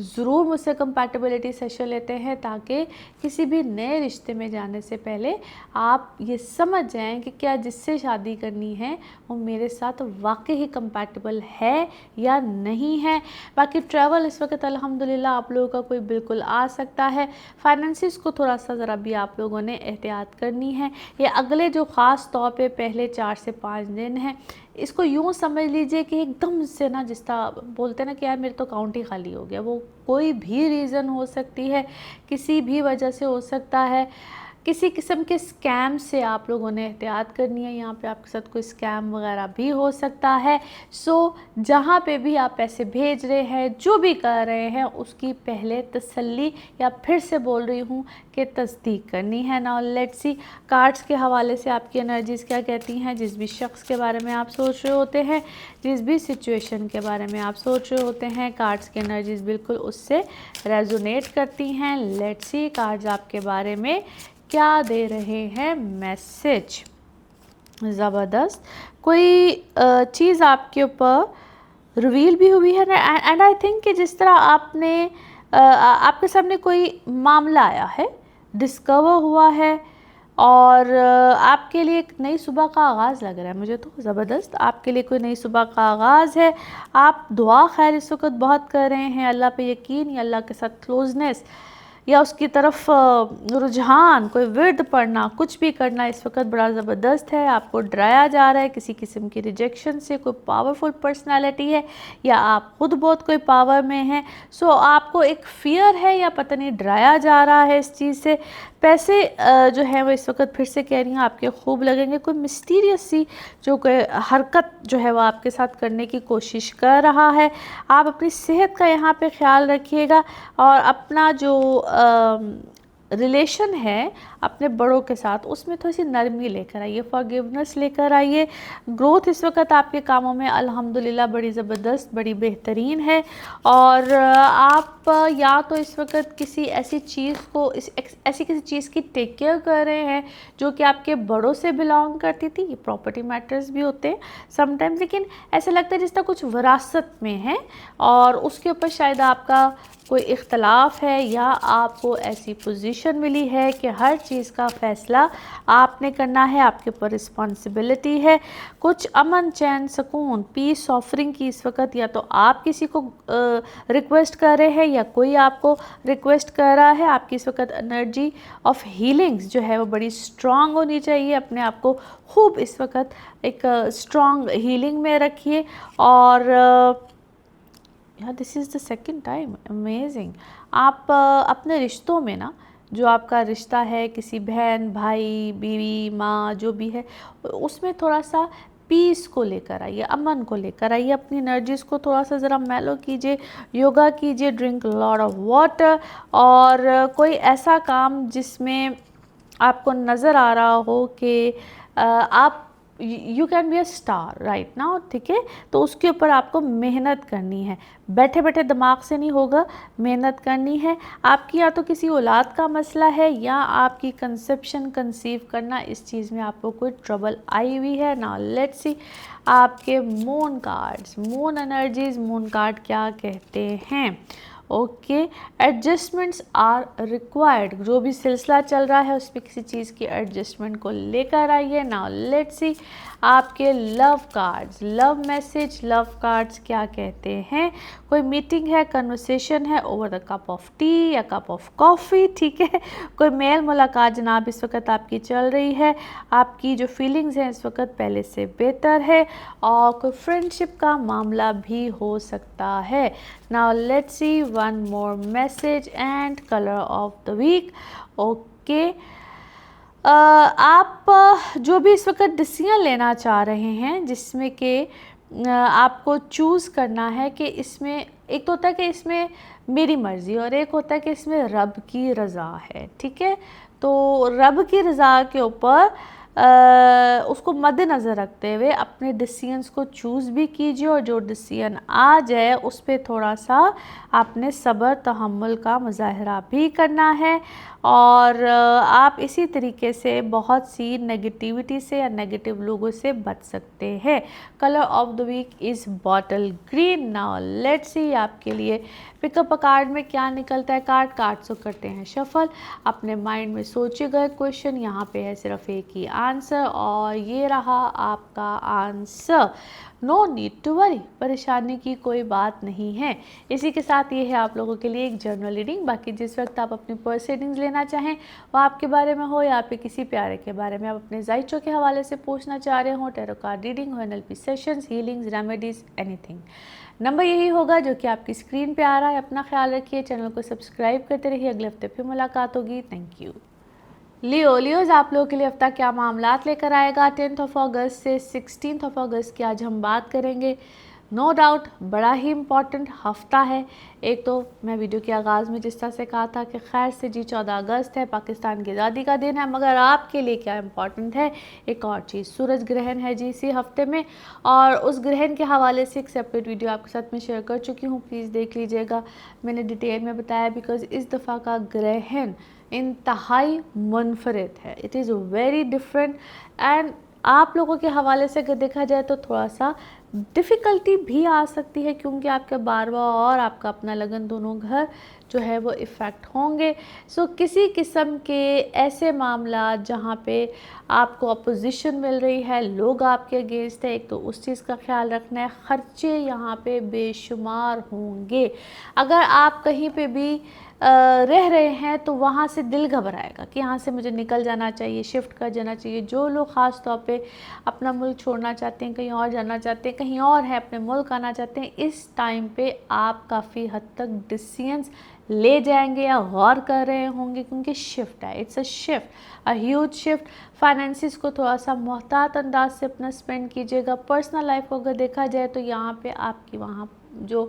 ज़रूर मुझसे कंपैटिबिलिटी सेशन लेते हैं, ताकि किसी भी नए रिश्ते में जाने से पहले आप ये समझ जाएं कि क्या जिससे शादी करनी है वो मेरे साथ वाकई ही कंपैटिबल है या नहीं है। बाकी ट्रैवल इस वक्त अल्हम्दुलिल्लाह आप लोगों का कोई बिल्कुल आ सकता है। फाइनेंसिस को थोड़ा सा ज़रा भी आप लोगों ने एहतियात करनी है। ये अगले जो ख़ास तौर पे पहले 4 से 5 दिन हैं, इसको यूँ समझ लीजिए कि एकदम से ना, जिस तरह बोलते हैं ना कि यार मेरे तो अकाउंट ही खाली हो गया, वो कोई भी रीज़न हो सकती है, किसी भी वजह से हो सकता है किसी किस्म के स्कैम से आप लोगों ने एहतियात करनी है। यहाँ पे आपके साथ कोई स्कैम वगैरह भी हो सकता है। सो जहाँ पे भी आप पैसे भेज रहे हैं, जो भी कर रहे हैं, उसकी पहले तसल्ली, या फिर से बोल रही हूँ कि तस्दीक करनी है। नाउ लेट्स सी कार्ड्स के हवाले से आपकी एनर्जीज़ क्या कहती हैं। जिस भी शख्स के बारे में आप सोच रहे होते हैं, जिस भी सिचुएशन के बारे में आप सोच रहे होते हैं, कार्ड्स की एनर्जीज़ बिल्कुल उससे रेजोनेट करती हैं। लेट्स सी कार्ड्स आपके बारे में क्या दे रहे हैं मैसेज। ज़बरदस्त, कोई चीज़ आपके ऊपर रिवील भी हुई है एंड आई थिंक कि जिस तरह आपके सामने कोई मामला आया है, डिस्कवर हुआ है, और आपके लिए एक नई सुबह का आगाज़ लग रहा है मुझे तो। ज़बरदस्त, आपके लिए कोई नई सुबह का आगाज़ है। आप दुआ खैर इस वक्त बहुत कर रहे हैं, अल्लाह पे यकीन या अल्लाह के साथ क्लोजनेस या उसकी तरफ रुझान, कोई विर्द पढ़ना, कुछ भी करना इस वक्त बड़ा ज़बरदस्त है। आपको डराया जा रहा है किसी किस्म की रिजेक्शन से। कोई पावरफुल पर्सनालिटी है या आप खुद बहुत कोई पावर में हैं। सो आपको एक फ़ियर है या पता नहीं डराया जा रहा है इस चीज़ से। पैसे जो है वो इस वक्त फिर से कह रही हैं आपके खूब लगेंगे। कोई मिस्टीरियस सी जो कोई हरकत जो है वो आपके साथ करने की कोशिश कर रहा है। आप अपनी सेहत का यहाँ पे ख्याल रखिएगा और अपना जो रिलेशन है अपने बड़ों के साथ, उसमें थोड़ी सी नरमी लेकर आइए, फॉरगिवनेस लेकर आइए। ग्रोथ इस वक्त आपके कामों में अल्हम्दुलिल्लाह बड़ी ज़बरदस्त, बड़ी बेहतरीन है। और आप या तो इस वक्त किसी ऐसी चीज़ को ऐसी किसी चीज़ की टेक केयर कर रहे हैं जो कि आपके बड़ों से बिलोंग करती थी। ये प्रॉपर्टी मैटर्स भी होते हैं समटाइम्स, लेकिन ऐसा लगता है जिस तरह कुछ विरासत में है और उसके ऊपर शायद आपका कोई इख्तलाफ है, या आपको ऐसी पोजीशन मिली है कि हर चीज़ का फ़ैसला आपने करना है, आपके ऊपर रिस्पॉन्सिबिलिटी है। कुछ अमन, चैन, सुकून, पीस ऑफरिंग की इस वक्त या तो आप किसी को रिक्वेस्ट कर रहे हैं या कोई आपको रिक्वेस्ट कर रहा है। आपकी इस वक्त एनर्जी ऑफ हीलिंग्स जो है वो बड़ी स्ट्रॉन्ग होनी चाहिए। अपने आप को खूब इस वक्त एक स्ट्रॉन्ग हीलिंग में रखिए। और यार this is the second time, amazing. आप अपने रिश्तों में ना, जो आपका रिश्ता है किसी बहन, भाई, बीवी, माँ, जो भी है, उसमें थोड़ा सा पीस को लेकर आइए, अमन को लेकर आइए। अपनी एनर्जीज़ को थोड़ा सा ज़रा मेलो कीजिए, योगा कीजिए, ड्रिंक लॉट ऑफ वाटर, और कोई ऐसा काम जिसमें आपको नज़र आ रहा हो कि आप you can be a star right now, ठीक है। तो उसके ऊपर आपको मेहनत करनी है, बैठे बैठे दिमाग से नहीं होगा, मेहनत करनी है। आपकी या तो किसी औलाद का मसला है या आपकी कंसीव करना, इस चीज़ में आपको कोई ट्रबल आई हुई है ना। लेट्स सी आपके moon cards, moon energies, moon card क्या कहते हैं। Okay, adjustments are required. जो भी सिलसिला चल रहा है उस पर किसी चीज़ की एडजस्टमेंट को लेकर आइए। नाउ लेट्स सी आपके love cards, love message, love cards क्या कहते हैं। कोई मीटिंग है, कन्वर्सेशन है over the cup of T या कप ऑफ कॉफ़ी, ठीक है। कोई मेल मुलाकात जनाब इस वक्त आपकी चल रही है। आपकी जो फीलिंग्स हैं इस वक्त पहले से बेहतर है, और कोई फ्रेंडशिप का मामला भी हो सकता है। Now let's see one more message and colour of the week. Okay, आप जो भी इस वक्त डिसीजन लेना चाह रहे हैं जिसमें कि आपको चूज़ करना है कि इसमें, एक तो होता है कि इसमें मेरी मर्ज़ी और एक होता है कि इसमें रब की रज़ा है, ठीक है। तो रब की रज़ा के ऊपर उसको मद्देनज़र रखते हुए अपने डिसीजंस को चूज़ भी कीजिए, और जो डिसीजन आ जाए उस पर थोड़ा सा आपने सब्र तहम्मुल का मुज़ाहरा भी करना है। और आप इसी तरीके से बहुत सी नेगेटिविटी से या नेगेटिव लोगों से बच सकते हैं। Colour of the week is bottle green. Now let's see आपके लिए पिकअप अ कार्ड में क्या निकलता है। कार्ड्स को करते हैं शफल। अपने माइंड में सोचे गए क्वेश्चन, यहाँ पे है सिर्फ एक ही आंसर, और ये रहा आपका answer. No need to worry, परेशानी की कोई बात नहीं है। इसी के साथ ये है आप लोगों के लिए एक जर्नल रीडिंग। बाकी जिस वक्त आप अपनी पर्सनल रीडिंग्स लेना चाहें, वो आपके बारे में हो या आपके किसी प्यारे के बारे में, आप अपने ज़ाइचो के हवाले से पूछना चाह रहे हो, टैरो कार्ड रीडिंग हो, NLP sessions, healings, remedies, anything, number यही होगा जो कि आपकी स्क्रीन पे आ रहा है। अपना ख्याल रखिए, चैनल को सब्सक्राइब करते रहिए। अगले हफ्ते फिर मुलाकात होगी। Thank you. लियोज आप लोगों के लिए हफ्ता क्या मामलात लेकर आएगा 10 अगस्त से 16 अगस्त की आज हम बात करेंगे। नो डाउट बड़ा ही इम्पॉर्टेंट हफ्ता है। एक तो मैं वीडियो के आगाज़ में जिस तरह से कहा था कि खैर से जी 14 अगस्त है, पाकिस्तान की आज़ादी का दिन है, मगर आपके लिए क्या इम्पॉर्टेंट है, एक और चीज़, सूरज ग्रहण है जी इसी हफ्ते में, और उस ग्रहण के हवाले से एक सेपरेट वीडियो आपके साथ में शेयर कर चुकी हूँ, प्लीज़ देख लीजिएगा। मैंने डिटेल में बताया बिकॉज़ इस दफ़ा का ग्रहण इंतहाई मुनफरिद है, it is very different and आप लोगों के हवाले से अगर देखा जाए तो थोड़ा सा डिफ़िकल्टी भी आ सकती है, क्योंकि आपका बारवा और आपका अपना लगन दोनों घर जो है वो इफ़ेक्ट होंगे। सो किसी किस्म के ऐसे मामला जहाँ पे आपको अपोजिशन मिल रही है, लोग आपके अगेंस्ट है, एक तो उस चीज़ का ख्याल रखना है। ख़र्चे यहाँ पे बेशुमार होंगे। अगर आप कहीं पे भी रह रहे हैं तो वहाँ से दिल घबराएगा कि यहाँ से मुझे निकल जाना चाहिए, शिफ्ट कर जाना चाहिए। जो लोग ख़ास तौर पे अपना मुल्क छोड़ना चाहते हैं, कहीं और जाना चाहते हैं, कहीं और है अपने मुल्क आना चाहते हैं, इस टाइम पे आप काफ़ी हद तक डिसीजंस ले जाएंगे या गौर कर रहे होंगे, क्योंकि शिफ्ट है, it's a shift, a huge shift. Finances को थोड़ा सा मोहतात अंदाज से अपना स्पेंड कीजिएगा। पर्सनल लाइफ को अगर देखा जाए तो यहाँ पे आपकी वहाँ जो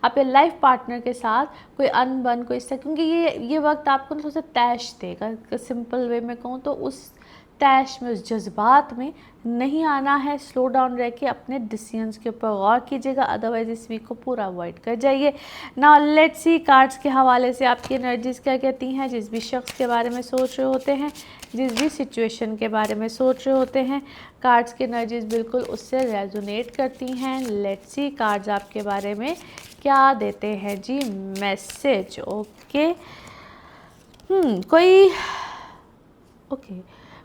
आपके लाइफ पार्टनर के साथ कोई अनबन कोई इससे, क्योंकि ये वक्त आपको थोड़ा सा तैश देगा, सिंपल वे में कहूँ तो उस तैश में, उस जज्बात में नहीं आना है। स्लो डाउन रह के अपने डिसीजंस के ऊपर गौर कीजिएगा, अदरवाइज इस वीक को पूरा अवॉइड कर जाइए। नाउ लेट्स सी कार्ड्स के हवाले से आपकी एनर्जीज क्या कहती हैं। जिस भी शख्स के बारे में सोच रहे होते हैं, जिस भी सिचुएशन के बारे में सोच रहे होते हैं, कार्ड्स की एनर्जीज बिल्कुल उससे रेजोनेट करती हैं। लेट्स सी कार्ड्स आपके बारे में क्या देते हैं जी मैसेज।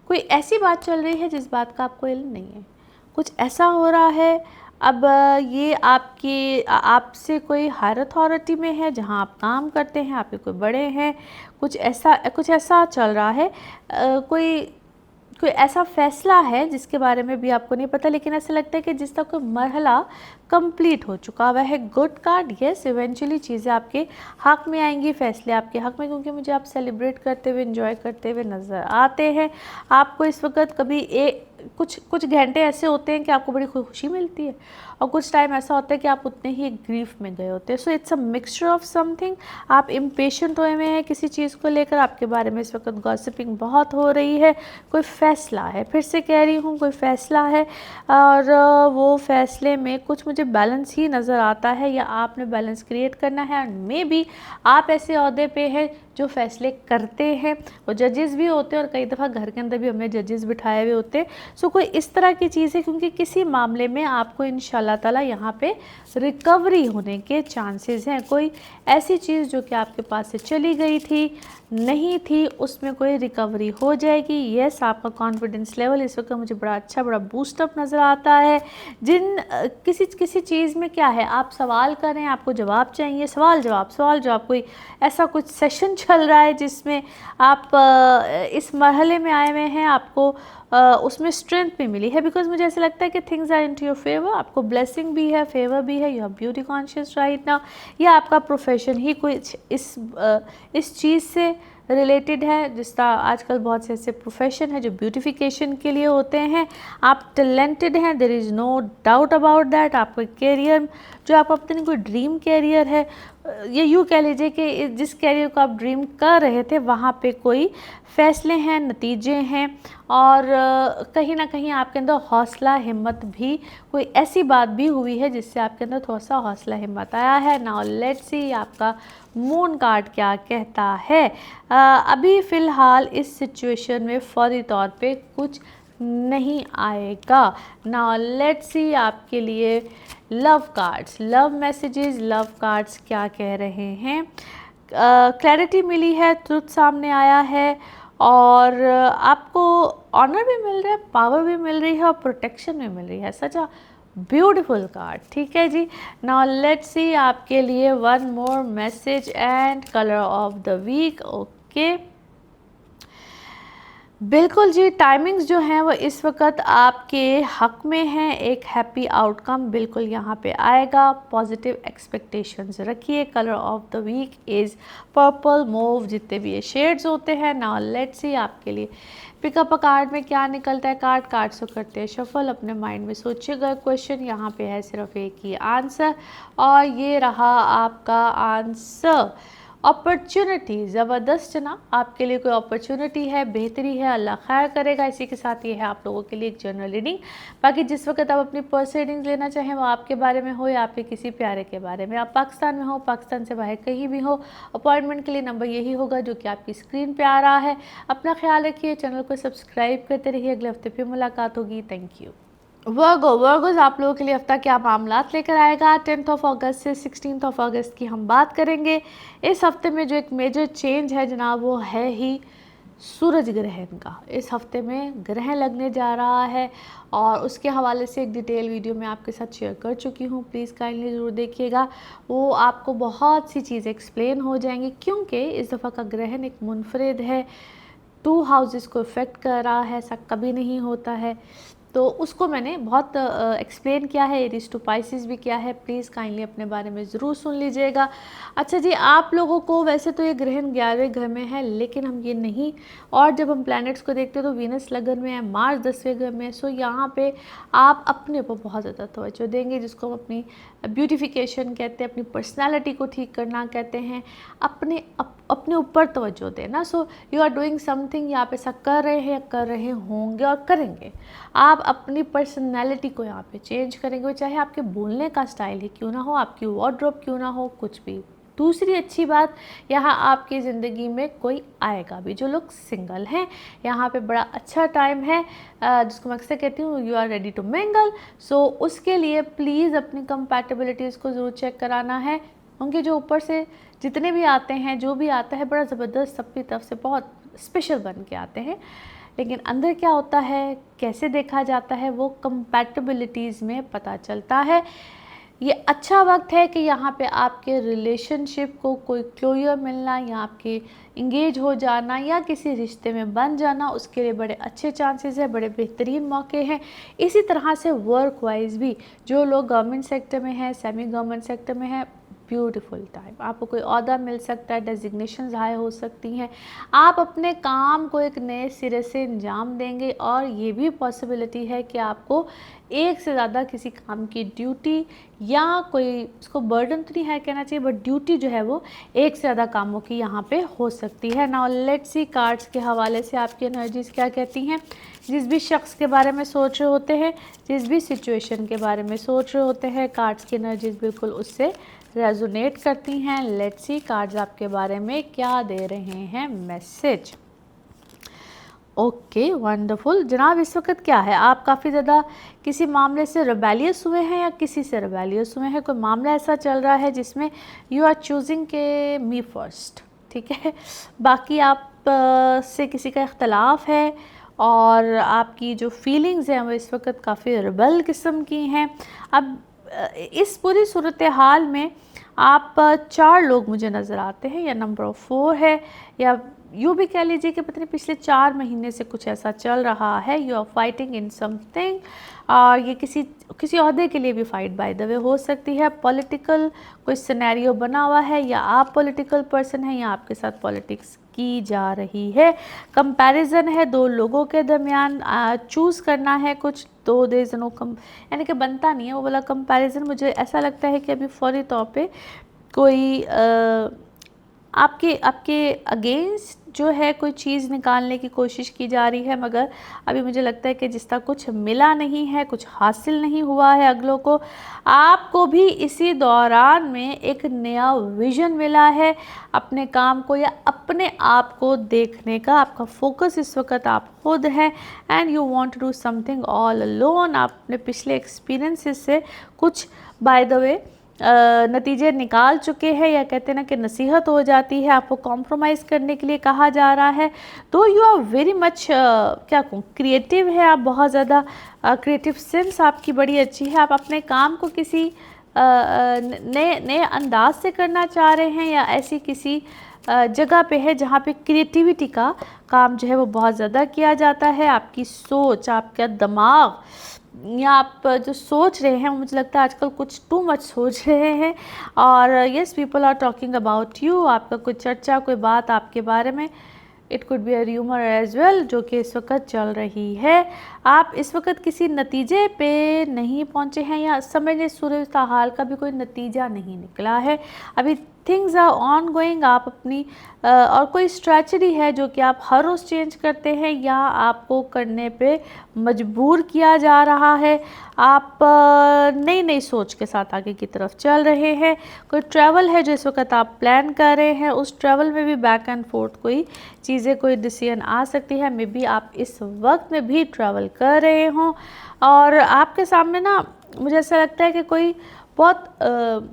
कोई ऐसी बात चल रही है जिस बात का आपको इल्म नहीं है, कुछ ऐसा हो रहा है। अब ये आपसे कोई हायर अथॉरिटी में है जहाँ आप काम करते हैं, आपके कोई बड़े हैं, कुछ ऐसा चल रहा है। कोई ऐसा फ़ैसला है जिसके बारे में भी आपको नहीं पता, लेकिन ऐसा लगता है कि जिसका कोई मरहला कंप्लीट हो चुका हुआ है। गुड कार्ड, यस, इवेंचुअली चीज़ें आपके हक़ में आएंगी, फ़ैसले आपके हक़ में, क्योंकि मुझे आप सेलिब्रेट करते हुए, एंजॉय करते हुए नज़र आते हैं। आपको इस वक्त कभी कुछ घंटे ऐसे होते हैं कि आपको बड़ी खुशी मिलती है, और कुछ टाइम ऐसा होता है कि आप उतने ही ग्रीफ में गए होते हैं। So it's a mixture of something. आप इम्पेशेंट हुए हैं किसी चीज़ को लेकर, आपके बारे में इस वक्त गॉसिपिंग बहुत हो रही है। कोई फ़ैसला है, फिर से कह रही हूँ, कोई फ़ैसला है, और वो फ़ैसले में कुछ मुझे बैलेंस ही नज़र आता है, या आपने बैलेंस क्रिएट करना है। एंड मे बी आप ऐसे अहदे पे हैं जो फ़ैसले करते हैं, वो जजेस भी होते हैं, और कई दफ़ा घर के अंदर भी हमने जजेस बिठाए हुए होते हैं। सो कोई इस तरह की चीज़ है, क्योंकि किसी मामले में आपको इंशाल्लाह ताला यहाँ पे रिकवरी होने के चांसेस हैं। कोई ऐसी चीज़ जो कि आपके पास से चली गई थी, नहीं थी, उसमें कोई रिकवरी हो जाएगी। यस, आपका कॉन्फिडेंस लेवल इस वक्त मुझे बड़ा अच्छा, बड़ा बूस्टअप नज़र आता है। किसी चीज़ में क्या है, आप सवाल कर रहे हैं, आपको जवाब चाहिए, सवाल जवाब, कोई ऐसा कुछ सेशन चल रहा है जिसमें आप इस मरहले में आए हुए हैं, आपको उसमें स्ट्रेंथ भी मिली है, बिकॉज मुझे ऐसा लगता है कि things are into your favour. आपको ब्लेसिंग भी है, फेवर भी है, you are beauty conscious right now, या आपका प्रोफेशन ही कुछ इस चीज़ से रिलेटेड है। जिस तरह आजकल बहुत से ऐसे प्रोफेशन है जो ब्यूटिफिकेशन के लिए होते हैं। आप टैलेंटेड हैं, there is no doubt about that. आपका करियर जो आपका पता नहीं कोई ड्रीम कैरियर है, ये यूँ कह लीजिए कि जिस कैरियर को आप ड्रीम कर रहे थे वहाँ पे कोई फ़ैसले हैं, नतीजे हैं, और कहीं ना कहीं आपके अंदर हौसला हिम्मत भी, कोई ऐसी बात भी हुई है जिससे आपके अंदर थोड़ा सा हौसला हिम्मत आया है। नाउ लेट्स सी आपका मून कार्ड क्या कहता है। अभी फ़िलहाल इस सिचुएशन में फौरी तौर पे कुछ नहीं आएगा। नाउ लेट्स सी आपके लिए love cards, love messages, love cards क्या कह रहे हैं। क्लैरिटी मिली है, ट्रुथ सामने आया है, और आपको ऑनर भी मिल रहा है, पावर भी मिल रही है, और प्रोटेक्शन भी मिल रही है। सच अ ब्यूटीफुल कार्ड, ठीक है जी। नाउ लेट्स सी आपके लिए one more message and colour of the week. Okay, बिल्कुल जी, टाइमिंग्स जो हैं वो इस वक्त आपके हक में हैं, एक हैप्पी आउटकम बिल्कुल यहाँ पे आएगा। पॉजिटिव एक्सपेक्टेशंस रखिए। Colour of the week is purple mauve, जितने भी ये शेड्स होते हैं। नाउ लेट्स सी आपके लिए पिकअप अ कार्ड में क्या निकलता है। कार्ड्स को करते हैं शफल। अपने माइंड में सोचिएगा क्वेश्चन, यहाँ पे है सिर्फ एक ही आंसर और ये रहा आपका आंसर। अपॉर्चुनिटी ज़बरदस्त ना, आपके लिए कोई अपॉर्चुनिटी है, बेहतरी है, अल्लाह खैर करेगा। इसी के साथ ये है आप लोगों के लिए एक जनरल रीडिंग। बाकी जिस वक्त आप अपनी पर्सनल रीडिंग्स लेना चाहें वो आपके बारे में हो या आपके किसी प्यारे के बारे में, आप पाकिस्तान में हो, पाकिस्तान से बाहर कहीं भी हो, अपॉइंटमेंट के लिए नंबर यही होगा जो कि आपकी स्क्रीन पर आ रहा है। अपना ख्याल रखिए, चैनल को सब्सक्राइब करते रहिए। अगले हफ्ते फिर मुलाकात होगी। Thank you. वर्गोज आप लोगों के लिए हफ्ता क्या मामलात लेकर आएगा। 10 अगस्त से 16 अगस्त की हम बात करेंगे। इस हफ्ते में जो एक मेजर चेंज है जनाब वो है ही सूरज ग्रहण का। इस हफ्ते में ग्रहण लगने जा रहा है और उसके हवाले से एक डिटेल वीडियो मैं आपके साथ शेयर कर चुकी हूँ। प्लीज़ काइंडली ज़रूर देखिएगा, वो आपको बहुत सी चीज़ें एक्सप्लेन हो जाएंगी क्योंकि इस दफ़ा का ग्रहण एक मुनफरिद है, 2 हाउसेस को इफ़ेक्ट कर रहा है, ऐसा कभी नहीं होता है। तो उसको मैंने बहुत एक्सप्लेन किया है। एरीज टू पाइसिस भी किया है। प्लीज़ काइंडली अपने बारे में ज़रूर सुन लीजिएगा। अच्छा जी, आप लोगों को वैसे तो ये ग्रहण 11वें घर में है, लेकिन हम ये नहीं, और जब हम प्लैनेट्स को देखते हैं तो वीनस लगन में है, मार्स 10वें घर में है। सो यहाँ पे आप अपने ऊपर बहुत ज़्यादा तवज्जो देंगे, जिसको हम अपनी ब्यूटिफिकेशन कहते हैं, अपनी पर्सनैलिटी को ठीक करना कहते हैं, अपने ऊपर तवज्जो देना। So you are doing something, या आप ऐसा कर रहे हैं, कर रहे होंगे और करेंगे। आप अपनी पर्सनैलिटी को यहाँ पे चेंज करेंगे, चाहे आपके बोलने का स्टाइल ही क्यों ना हो, आपकी वार्डरोब क्यों ना हो, कुछ भी। दूसरी अच्छी बात, यहाँ आपकी ज़िंदगी में कोई आएगा भी। जो लोग सिंगल हैं, यहाँ पे बड़ा अच्छा टाइम है, जिसको मैं अक्सर कहती हूँ you are ready to mingle. So उसके लिए प्लीज़ अपनी कंपैटिबिलिटीज़ को ज़रूर चेक कराना है। उनके जो ऊपर से जितने भी आते हैं, जो भी आता है बड़ा ज़बरदस्त, सबकी तरफ से बहुत स्पेशल बन के आते हैं, लेकिन अंदर क्या होता है, कैसे देखा जाता है, वो कंपैटिबिलिटीज़ में पता चलता है। ये अच्छा वक्त है कि यहाँ पे आपके रिलेशनशिप को कोई क्लोजर मिलना या आपके इंगेज हो जाना या किसी रिश्ते में बन जाना, उसके लिए बड़े अच्छे चांसेस है, बड़े बेहतरीन मौके हैं। इसी तरह से वर्क वाइज भी जो लोग गवर्नमेंट सेक्टर में हैं, सेमी गवर्नमेंट सेक्टर में हैं, ब्यूटीफुल टाइम। आपको कोई ओहदा मिल सकता है, डेजिग्नेशंस हाई हो सकती हैं, आप अपने काम को एक नए सिरे से अंजाम देंगे और ये भी पॉसिबिलिटी है कि आपको एक से ज़्यादा किसी काम की ड्यूटी या कोई, उसको बर्डन तो नहीं है कहना चाहिए, बट ड्यूटी जो है वो एक से ज़्यादा कामों की यहाँ पे हो सकती है। नाउ लेट्स सी कार्ड्स के हवाले से आपकी एनर्जीज़ क्या कहती हैं। जिस भी शख्स के बारे में सोच रहे होते हैं, जिस भी सिचुएशन के बारे में सोच रहे होते हैं, कार्ड्स की एनर्जीज़ बिल्कुल उससे रेजोनेट करती हैं। लेट्स सी कार्ड्स आपके बारे में क्या दे रहे हैं मैसेज। ओके वंडरफुल जनाब, इस वक्त क्या है, आप काफ़ी ज़्यादा किसी मामले से रिबेलियस हुए हैं या किसी से रिबेलियस हुए हैं। कोई मामला ऐसा चल रहा है जिसमें यू आर चूजिंग के मी फर्स्ट, ठीक है। बाकी आप से किसी का इख्तलाफ है और आपकी जो फीलिंग्स हैं वो इस वक्त काफ़ी रिबल किस्म की हैं। अब इस पूरी सूरत हाल में आप 4 लोग मुझे नज़र आते हैं, या नंबर ऑफ 4 है, या यूँ भी कह लीजिए कि पता नहीं पिछले 4 महीने से कुछ ऐसा चल रहा है। You are fighting in something, और ये किसी ओहदे के लिए भी फ़ाइट बाय द वे हो सकती है। पॉलिटिकल कोई सिनेरियो बना हुआ है, या आप पॉलिटिकल पर्सन हैं या आपके साथ पॉलिटिक्स की जा रही है। कंपैरिजन है 2 लोगों के दरमियान, चूज़ करना है कुछ, 2 देज़ नो कम, यानी कि बनता नहीं है वो वाला कंपैरिजन। मुझे ऐसा लगता है कि अभी फौरी तौर पे कोई आपके अगेंस्ट जो है कोई चीज़ निकालने की कोशिश की जा रही है, मगर अभी मुझे लगता है कि जिसका कुछ मिला नहीं है, कुछ हासिल नहीं हुआ है अगलों को, आपको भी इसी दौरान में एक नया विज़न मिला है अपने काम को या अपने आप को देखने का। आपका फोकस इस वक्त आप खुद हैं and you want to do something all alone. आप अपने पिछले एक्सपीरियंसेस से कुछ बाय द वे नतीजे निकाल चुके हैं, या कहते हैं ना कि नसीहत हो जाती है, आपको कॉम्प्रोमाइज़ करने के लिए कहा जा रहा है। तो यू आर वेरी मच क्या कहूँ, क्रिएटिव है आप, बहुत ज़्यादा क्रिएटिव सेंस आपकी बड़ी अच्छी है। आप अपने काम को किसी नए अंदाज से करना चाह रहे हैं, या ऐसी किसी जगह पे है जहाँ पे क्रिएटिविटी का काम जो है वो बहुत ज़्यादा किया जाता है। आपकी सोच, आपका दिमाग या आप जो सोच रहे हैं, मुझे लगता है आजकल कुछ टू मच सोच रहे हैं। और yes, people are talking about you, आपका कोई चर्चा, कोई बात आपके बारे में, it could be a rumour as well, जो कि इस वक्त चल रही है। आप इस वक्त किसी नतीजे पे नहीं पहुंचे हैं, या समझिए सूरज हाल का भी कोई नतीजा नहीं निकला है, अभी थिंग्स आर ऑन गोइंग। आप अपनी और कोई स्ट्रैटेजी है जो कि आप हर रोज़ चेंज करते हैं या आपको करने पे मजबूर किया जा रहा है। आप नई नई सोच के साथ आगे की तरफ चल रहे हैं। कोई ट्रैवल है जो इस वक्त आप प्लान कर रहे हैं, उस ट्रैवल में भी बैक एंड फोर्थ कोई चीज़ें, कोई डिसीजन आ सकती है। मे बी आप इस वक्त में भी ट्रैवल कर रहे हों और आपके सामने ना, मुझे ऐसा लगता है कि कोई बहुत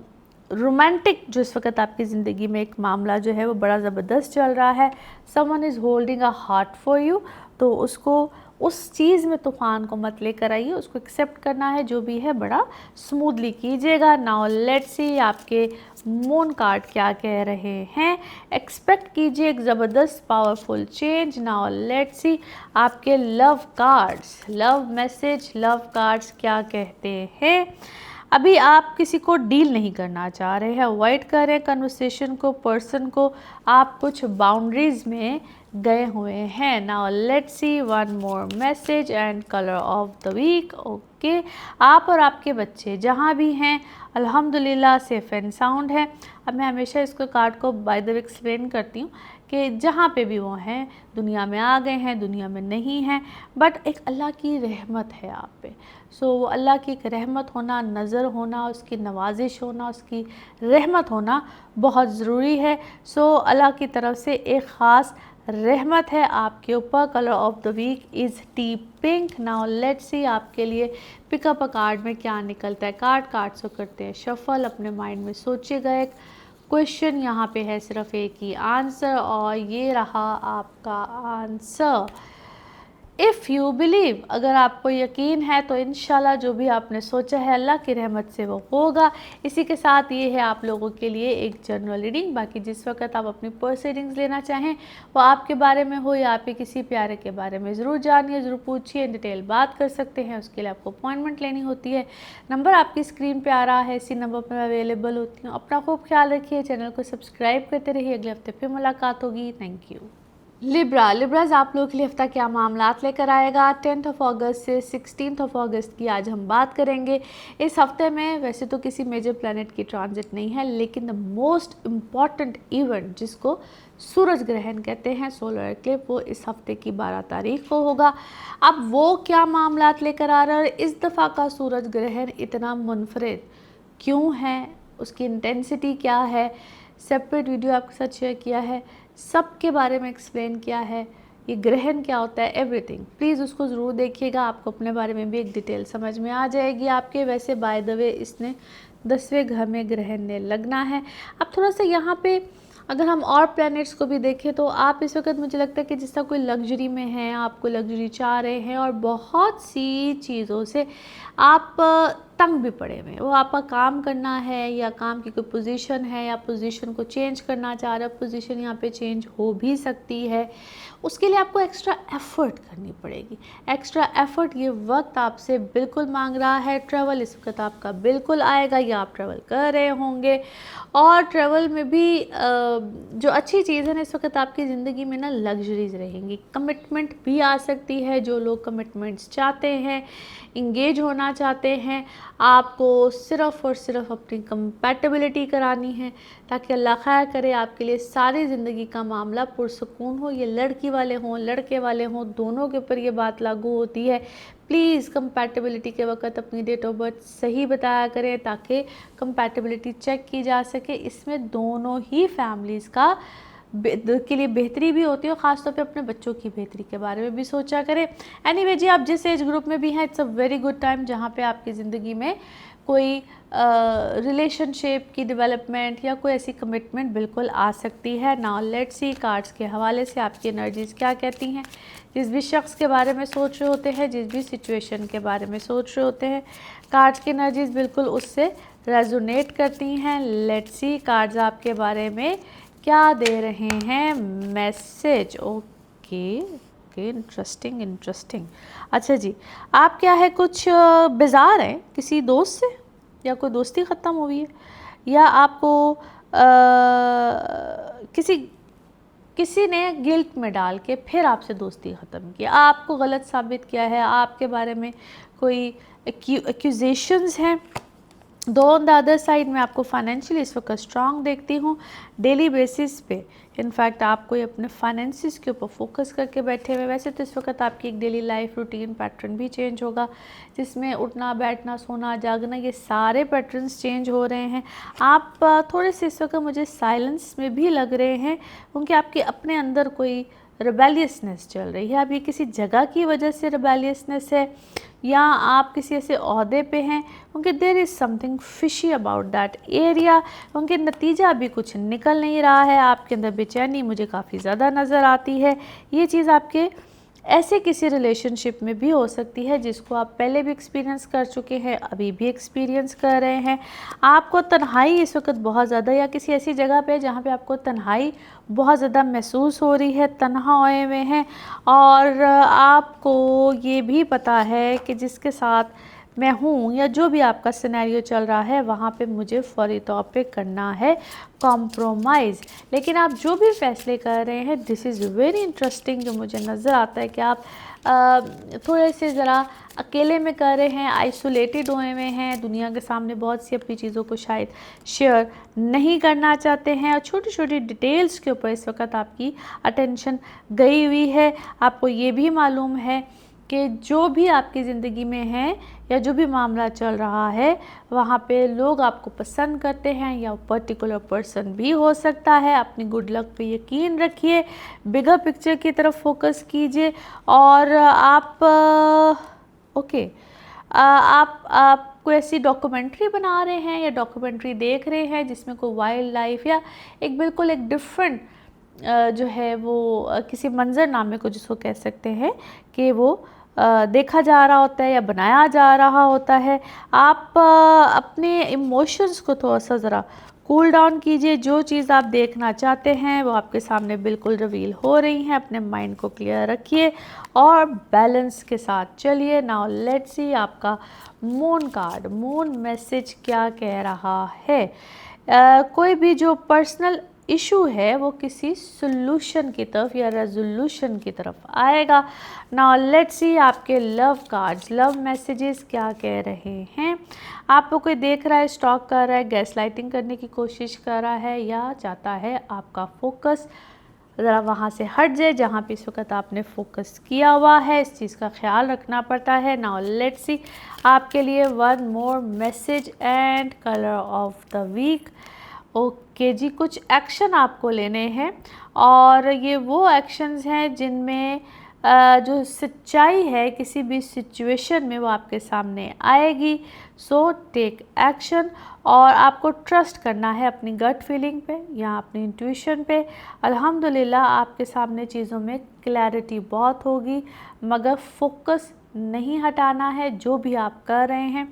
रोमांटिक जो इस वक्त आपकी ज़िंदगी में एक मामला जो है वो बड़ा ज़बरदस्त चल रहा है। Someone is holding a heart for you, तो उसको, उस चीज़ में तूफ़ान को मत लेकर आइए, उसको एक्सेप्ट करना है, जो भी है बड़ा स्मूथली कीजिएगा। नाउ लेट्स सी आपके मून कार्ड क्या कह रहे हैं। एक्सपेक्ट कीजिए एक ज़बरदस्त powerful change. Now let's see आपके love cards, love message, love cards क्या कहते हैं। अभी आप किसी को डील नहीं करना चाह रहे हैं, अवॉइड कर रहे हैं कन्वर्सेशन को, पर्सन को, आप कुछ बाउंड्रीज में गए हुए हैं। Now let's see one more message and colour of the week. Okay, आप और आपके बच्चे जहाँ भी हैं अल्हम्दुलिल्लाह सेफ एंड साउंड है। अब मैं हमेशा इसको कार्ड को बाय द वे एक्सप्लेन करती हूँ कि जहाँ पे भी वो हैं, दुनिया में आ गए हैं, दुनिया में नहीं हैं, बट एक अल्लाह की रहमत है आप पे। सो वो अल्लाह की एक रहमत होना, नज़र होना, उसकी नवाजिश होना, उसकी रहमत होना बहुत ज़रूरी है। सो अल्लाह की तरफ से एक ख़ास रहमत है आपके ऊपर। Colour of the week is tea pink. Now let's see आपके लिए पिकअप अ कार्ड में क्या निकलता है। कार्ड्स को करते हैं शफल, अपने माइंड में सोचिएगा एक क्वेश्चन, यहाँ पे है सिर्फ एक ही आंसर और ये रहा आपका आंसर। इफ़ यू बिलीव, अगर आपको यकीन है तो इंशाल्लाह जो भी आपने सोचा है अल्लाह की रहमत से वो होगा। इसी के साथ ये है आप लोगों के लिए एक जनरल रीडिंग। बाकी जिस वक्त आप अपनी पर्स रीडिंग्स लेना चाहें, वो आपके बारे में हो या आपके किसी प्यारे के बारे में, ज़रूर जानिए, ज़रूर पूछिए, डिटेल बात कर सकते हैं। उसके लिए आपको अपॉइंटमेंट लेनी होती है। नंबर आपकी स्क्रीन पर आ रहा है, इसी नंबर पर मैं अवेलेबल होती हूँ। अपना खूब ख्याल रखिए, चैनल को सब्सक्राइब करते रहिए। अगले हफ्ते फिर मुलाकात होगी। Thank you. लिब्राज आप लोगों के लिए हफ्ता क्या मामलात लेकर आएगा। 10 अगस्त से 16 अगस्त की आज हम बात करेंगे। इस हफ्ते में वैसे तो किसी मेजर प्लैनेट की ट्रांजिट नहीं है, लेकिन द मोस्ट इम्पॉर्टेंट इवेंट जिसको सूरज ग्रहण कहते हैं, सोलर एक्लिप्स, वो इस हफ्ते की 12 तारीख को होगा। अब वो क्या मामलात लेकर आ रहा है, इस दफ़ा का सूरज ग्रहण इतना मुनफरिद क्यों है, उसकी इंटेंसिटी क्या है, सेपरेट वीडियो आपके साथ शेयर किया है, सबके बारे में एक्सप्लेन किया है, ये ग्रहण क्या होता है, एवरीथिंग। प्लीज़ उसको ज़रूर देखिएगा, आपको अपने बारे में भी एक डिटेल समझ में आ जाएगी आपके। वैसे बाय द वे इसने 10वें घर में ग्रहण ने लगना है। अब थोड़ा सा यहाँ पे अगर हम और प्लैनेट्स को भी देखें तो आप इस वक्त, मुझे लगता है कि जिस तरह कोई लग्जरी में है, आपको लग्जरी चाह रहे हैं और बहुत सी चीज़ों से आप तंग भी पड़े हुए हैं। वो आपका काम करना है या काम की कोई पोजीशन है या पोजीशन को चेंज करना चाह रहे हो, पोजीशन यहाँ पे चेंज हो भी सकती है। उसके लिए आपको एक्स्ट्रा एफ़र्ट करनी पड़ेगी। एक्स्ट्रा एफ़र्ट ये वक्त आपसे बिल्कुल मांग रहा है। ट्रैवल इस वक्त आपका बिल्कुल आएगा या आप ट्रैवल कर रहे होंगे। और ट्रैवल में भी जो अच्छी चीज़ है ना, इस वक्त आपकी ज़िंदगी में ना लग्जरीज रहेंगी। कमिटमेंट भी आ सकती है, जो लोग कमिटमेंट्स चाहते हैं, इंगेज होना चाहते हैं, आपको सिर्फ़ और सिर्फ अपनी कंपैटिबिलिटी करानी है, ताकि अल्लाह खैर करे आपके लिए सारी ज़िंदगी का मामला पुरसकून हो। ये लड़की वाले हों, लड़के वाले हों, दोनों के ऊपर ये बात लागू होती है। प्लीज़ कंपैटिबिलिटी के वक्त अपनी डेट ऑफ बर्थ सही बताया करें, ताकि कंपैटिबिलिटी चेक की जा सके। इसमें दोनों ही फैमिलीज़ का के लिए बेहतरी भी होती है, और ख़ासतौर पे अपने बच्चों की बेहतरी के बारे में भी सोचा करें। एनीवे जी, आप जिस एज ग्रुप में भी हैं, it's a very good time जहाँ पे आपकी ज़िंदगी में कोई रिलेशनशिप की डेवलपमेंट या कोई ऐसी कमिटमेंट बिल्कुल आ सकती है। नाउ लेट्स सी कार्ड्स के हवाले से आपकी एनर्जीज़ क्या कहती हैं। जिस भी शख्स के बारे में सोच रहे होते हैं, जिस भी सिचुएशन के बारे में सोच रहे होते हैं, कार्ड्स की एनर्जीज़ बिल्कुल उससे रेजोनेट करती हैं। लेट्स सी कार्ड्स आपके बारे में क्या दे रहे हैं message. Okay okay, interesting interesting. अच्छा जी, आप क्या है कुछ बेजार हैं किसी दोस्त से, या कोई दोस्ती ख़त्म हुई है, या आपको किसी ने गिल्ट में डाल के फिर आपसे दोस्ती ख़त्म की, आपको गलत साबित किया है, आपके बारे में कोई एक्यूजेशंस हैं। दो ऑन द अदर साइड मैं आपको फाइनेंशियली इस वक्त स्ट्रांग देखती हूँ डेली बेसिस पे। इनफैक्ट आप कोई अपने फाइनेंसिस के ऊपर फोकस करके बैठे हुए। वैसे तो इस वक्त आपकी एक डेली लाइफ रूटीन पैटर्न भी चेंज होगा, जिसमें उठना बैठना सोना जागना ये सारे पैटर्न्स चेंज हो रहे हैं। आप थोड़े से इस वक्त मुझे साइलेंस में भी लग रहे हैं, क्योंकि आपके अपने अंदर कोई रिबेलियसनेस चल रही है। अब ये किसी जगह की वजह से रिबेलियसनेस है, या आप किसी ऐसे ओहदे पे हैं, क्योंकि there is something fishy about that area, क्योंकि नतीजा अभी कुछ निकल नहीं रहा है। आपके अंदर बेचैनी मुझे काफ़ी ज़्यादा नज़र आती है। ये चीज़ आपके ऐसे किसी रिलेशनशिप में भी हो सकती है जिसको आप पहले भी एक्सपीरियंस कर चुके हैं, अभी भी एक्सपीरियंस कर रहे हैं। आपको तन्हाई इस वक्त बहुत ज़्यादा, या किसी ऐसी जगह पे जहाँ पे आपको तन्हाई बहुत ज़्यादा महसूस हो रही है, तन्हा हुए में हैं, और आपको ये भी पता है कि जिसके साथ मैं हूँ या जो भी आपका सिनेरियो चल रहा है वहाँ पे मुझे फौरी तौर पे करना है कॉम्प्रोमाइज़। लेकिन आप जो भी फैसले कर रहे हैं, दिस इज़ वेरी इंटरेस्टिंग। जो मुझे नज़र आता है कि आप थोड़े से ज़रा अकेले में कर रहे हैं, आइसोलेटेड हुए में हैं, दुनिया के सामने बहुत सी अपनी चीज़ों को शायद शेयर नहीं करना चाहते हैं, और छोटी छोटी डिटेल्स के ऊपर इस वक्त आपकी अटेंशन गई हुई है। आपको ये भी मालूम है कि जो भी आपकी ज़िंदगी में है या जो भी मामला चल रहा है वहाँ पे लोग आपको पसंद करते हैं, या पर्टिकुलर पर्सन भी हो सकता है। अपनी गुड लक पे यकीन रखिए, बिगर पिक्चर की तरफ फोकस कीजिए, और आप आप कोई ऐसी डॉक्यूमेंट्री बना रहे हैं या डॉक्यूमेंट्री देख रहे हैं जिसमें कोई वाइल्ड लाइफ या एक बिल्कुल एक डिफरेंट जो है वो किसी मंजरनामे को जिसको कह सकते हैं कि वो देखा जा रहा होता है या बनाया जा रहा होता है। आप अपने इमोशंस को थोड़ा सा ज़रा कूल डाउन कीजिए। जो चीज़ आप देखना चाहते हैं वो आपके सामने बिल्कुल रिवील हो रही हैं। अपने माइंड को क्लियर रखिए और बैलेंस के साथ चलिए। नाउ लेट्स सी आपका मून कार्ड, मून मैसेज क्या कह रहा है। कोई भी जो पर्सनल इशू है वो किसी सोल्यूशन की तरफ या रेजोल्यूशन की तरफ आएगा। नाउ लेट्स सी आपके लव कार्ड्स, लव मैसेजेस क्या कह रहे हैं। आपको कोई देख रहा है, स्टॉक कर रहा है, गैस लाइटिंग करने की कोशिश कर रहा है, या चाहता है आपका फोकस ज़रा वहाँ से हट जाए जहाँ पे इस वक्त आपने फोकस किया हुआ है। इस चीज़ का ख्याल रखना पड़ता है। नाउ लेट्स सी आपके लिए one more message and colour of the week. Okay जी, कुछ एक्शन आपको लेने हैं, और ये वो एक्शंस हैं जिनमें जो सच्चाई है किसी भी सिचुएशन में वो आपके सामने आएगी। सो टेक एक्शन, और आपको ट्रस्ट करना है अपनी गट फीलिंग पे या अपनी इंट्यूशन पे। अल्हम्दुलिल्लाह आपके सामने चीज़ों में क्लैरिटी बहुत होगी, मगर फोकस नहीं हटाना है जो भी आप कर रहे हैं।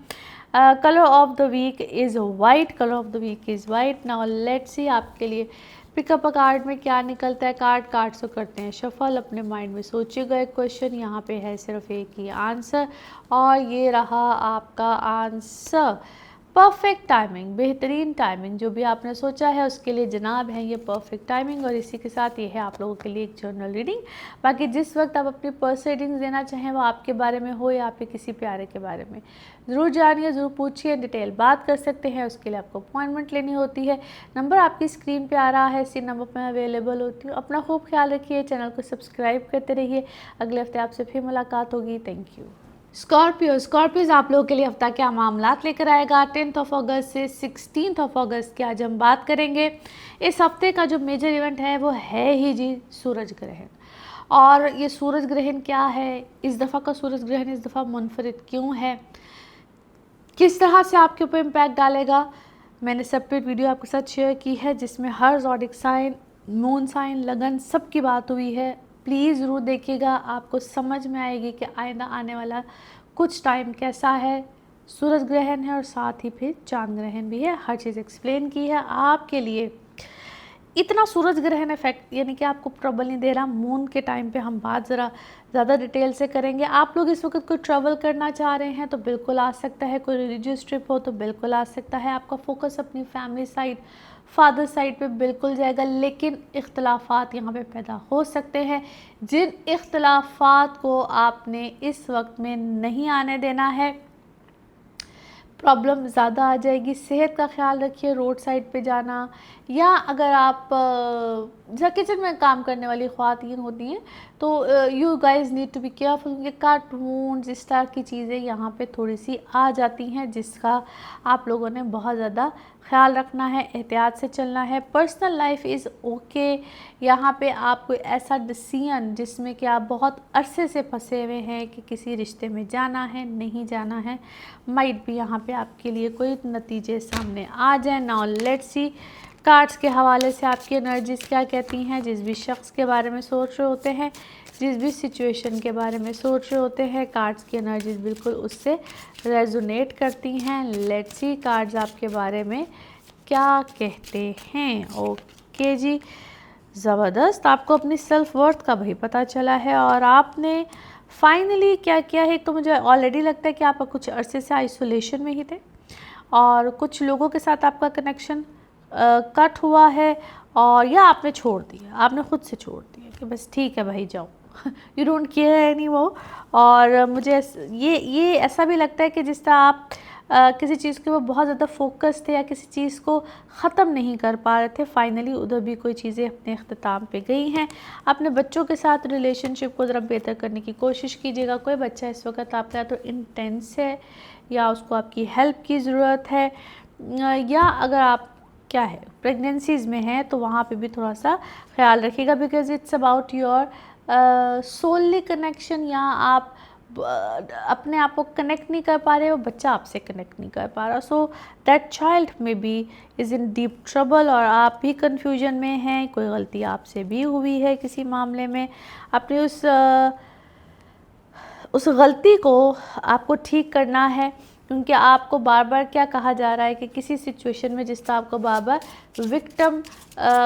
Colour of the week is white, colour of the week is white. Now let's see आपके लिए पिकअप अ कार्ड में क्या निकलता है। कार्ड्स को करते हैं शफल। अपने माइंड में सोचिएगा एक क्वेश्चन, यहाँ पे है सिर्फ एक ही आंसर, और ये रहा आपका आंसर। परफेक्ट टाइमिंग, बेहतरीन टाइमिंग, जो भी आपने सोचा है उसके लिए जनाब है ये परफेक्ट टाइमिंग। और इसी के साथ ये है आप लोगों के लिए एक जर्नल रीडिंग। बाकी जिस वक्त आप अपनी पर्सनल रीडिंग्स देना चाहें वो आपके बारे में हो या आपके किसी प्यारे के बारे में, ज़रूर जानिए, ज़रूर पूछिए, डिटेल बात कर सकते हैं। उसके लिए आपको अपॉइंटमेंट लेनी होती है। नंबर आपकी स्क्रीन पे आ रहा है, इसी नंबर पर मैं अवेलेबल होती हूँ। अपना खूब ख्याल रखिए, चैनल को सब्सक्राइब करते रहिए। अगले हफ्ते आपसे फिर मुलाकात होगी। Thank you. स्कॉर्पियोज आप लोगों के लिए हफ्ता क्या मामलात लेकर आएगा 10 अगस्त से 16 अगस्त की आज हम बात करेंगे। इस हफ्ते का जो मेजर इवेंट है वो है ही जी सूरज ग्रहण। और ये सूरज ग्रहण क्या है, इस दफ़ा का सूरज ग्रहण इस दफ़ा मुनफरिद क्यों है, किस तरह से आपके ऊपर इम्पैक्ट डालेगा, मैंने सेपरेट वीडियो आपके साथ शेयर की है जिसमें हर ज़ोडिक साइन, मून साइन, लगन सब की बात हुई है। प्लीज़ ज़रूर देखिएगा, आपको समझ में आएगी कि आइंदा आने वाला कुछ टाइम कैसा है। सूरज ग्रहण है और साथ ही फिर चांद ग्रहण भी है, हर चीज़ एक्सप्लेन की है आपके लिए। इतना सूरज ग्रहण इफेक्ट यानी कि आपको ट्रबल नहीं दे रहा। मून के टाइम पे हम बात ज़रा ज़्यादा डिटेल से करेंगे। आप लोग इस वक्त कोई ट्रैवल करना चाह रहे हैं तो बिल्कुल आ सकता है, कोई रिलीजियस ट्रिप हो तो बिल्कुल आ सकता है। आपका फोकस अपनी फैमिली साइड, फादर साइड पे बिल्कुल जाएगा, लेकिन इख्तलाफात यहाँ पे पैदा हो सकते हैं, जिन इख्तलाफात को आपने इस वक्त में नहीं आने देना है। प्रॉब्लम ज़्यादा आ जाएगी। सेहत का ख्याल रखिए, रोड साइड पे जाना, या अगर आप जहाँ किचन में काम करने वाली ख़वातीन होती हैं तो you guys need to be careful, क्योंकि कट वूंड्स इस तरह की चीज़ें यहाँ पे थोड़ी सी आ जाती हैं, जिसका आप लोगों ने बहुत ज़्यादा ख्याल रखना है, एहतियात से चलना है। Personal life is okay. यहाँ पे आप कोई ऐसा डिसीजन जिसमें कि आप बहुत अरसे से फंसे हुए हैं कि किसी रिश्ते में जाना है नहीं जाना है, माइट भी यहाँ पे आपके लिए कोई नतीजे सामने आ जाए। नाउ लेट्स सी कार्ड्स के हवाले से आपकी एनर्जीज क्या कहती हैं। जिस भी शख्स के बारे में सोच रहे होते हैं, जिस भी सिचुएशन के बारे में सोच रहे होते हैं, कार्ड्स की एनर्जीज बिल्कुल उससे रेजोनेट करती हैं। लेट्स सी कार्ड्स आपके बारे में क्या कहते हैं। ओके जी, ज़बरदस्त। आपको अपनी सेल्फ वर्थ का भी पता चला है और आपने फाइनली क्या किया है। तो मुझे ऑलरेडी लगता है कि आप कुछ अरसे से आइसोलेशन में ही थे और कुछ लोगों के साथ आपका कनेक्शन कट हुआ है, और या आपने छोड़ दिया, आपने ख़ुद से छोड़ दिया कि बस ठीक है भाई जाओ, यू डोंट केयर एनी वो। और मुझे ये ऐसा भी लगता है कि जिस तरह आप किसी चीज़ के ऊपर बहुत ज़्यादा फोकस थे या किसी चीज़ को ख़त्म नहीं कर पा रहे थे, फाइनली उधर भी कोई चीज़ें अपने अख्ताम पे गई हैं। अपने बच्चों के साथ रिलेशनशिप को ज़रा बेहतर करने की कोशिश कीजिएगा। कोई बच्चा इस वक्त आपका तो इंटेंस है या उसको आपकी हेल्प की ज़रूरत है, या अगर आप क्या है प्रेगनेंसीज़ में हैं तो वहाँ पे भी थोड़ा सा ख्याल रखिएगा, because it's about your soul connection. या आप अपने आप को कनेक्ट नहीं कर पा रहे हो, बच्चा आपसे कनेक्ट नहीं कर पा रहा, so that child maybe is in deep trouble, और आप भी कन्फ्यूजन में हैं। कोई गलती आपसे भी हुई है किसी मामले में, अपनी उस गलती को आपको ठीक करना है, क्योंकि आपको बार बार क्या कहा जा रहा है कि किसी सिचुएशन में जिस तरह आपको बार बार विक्टिम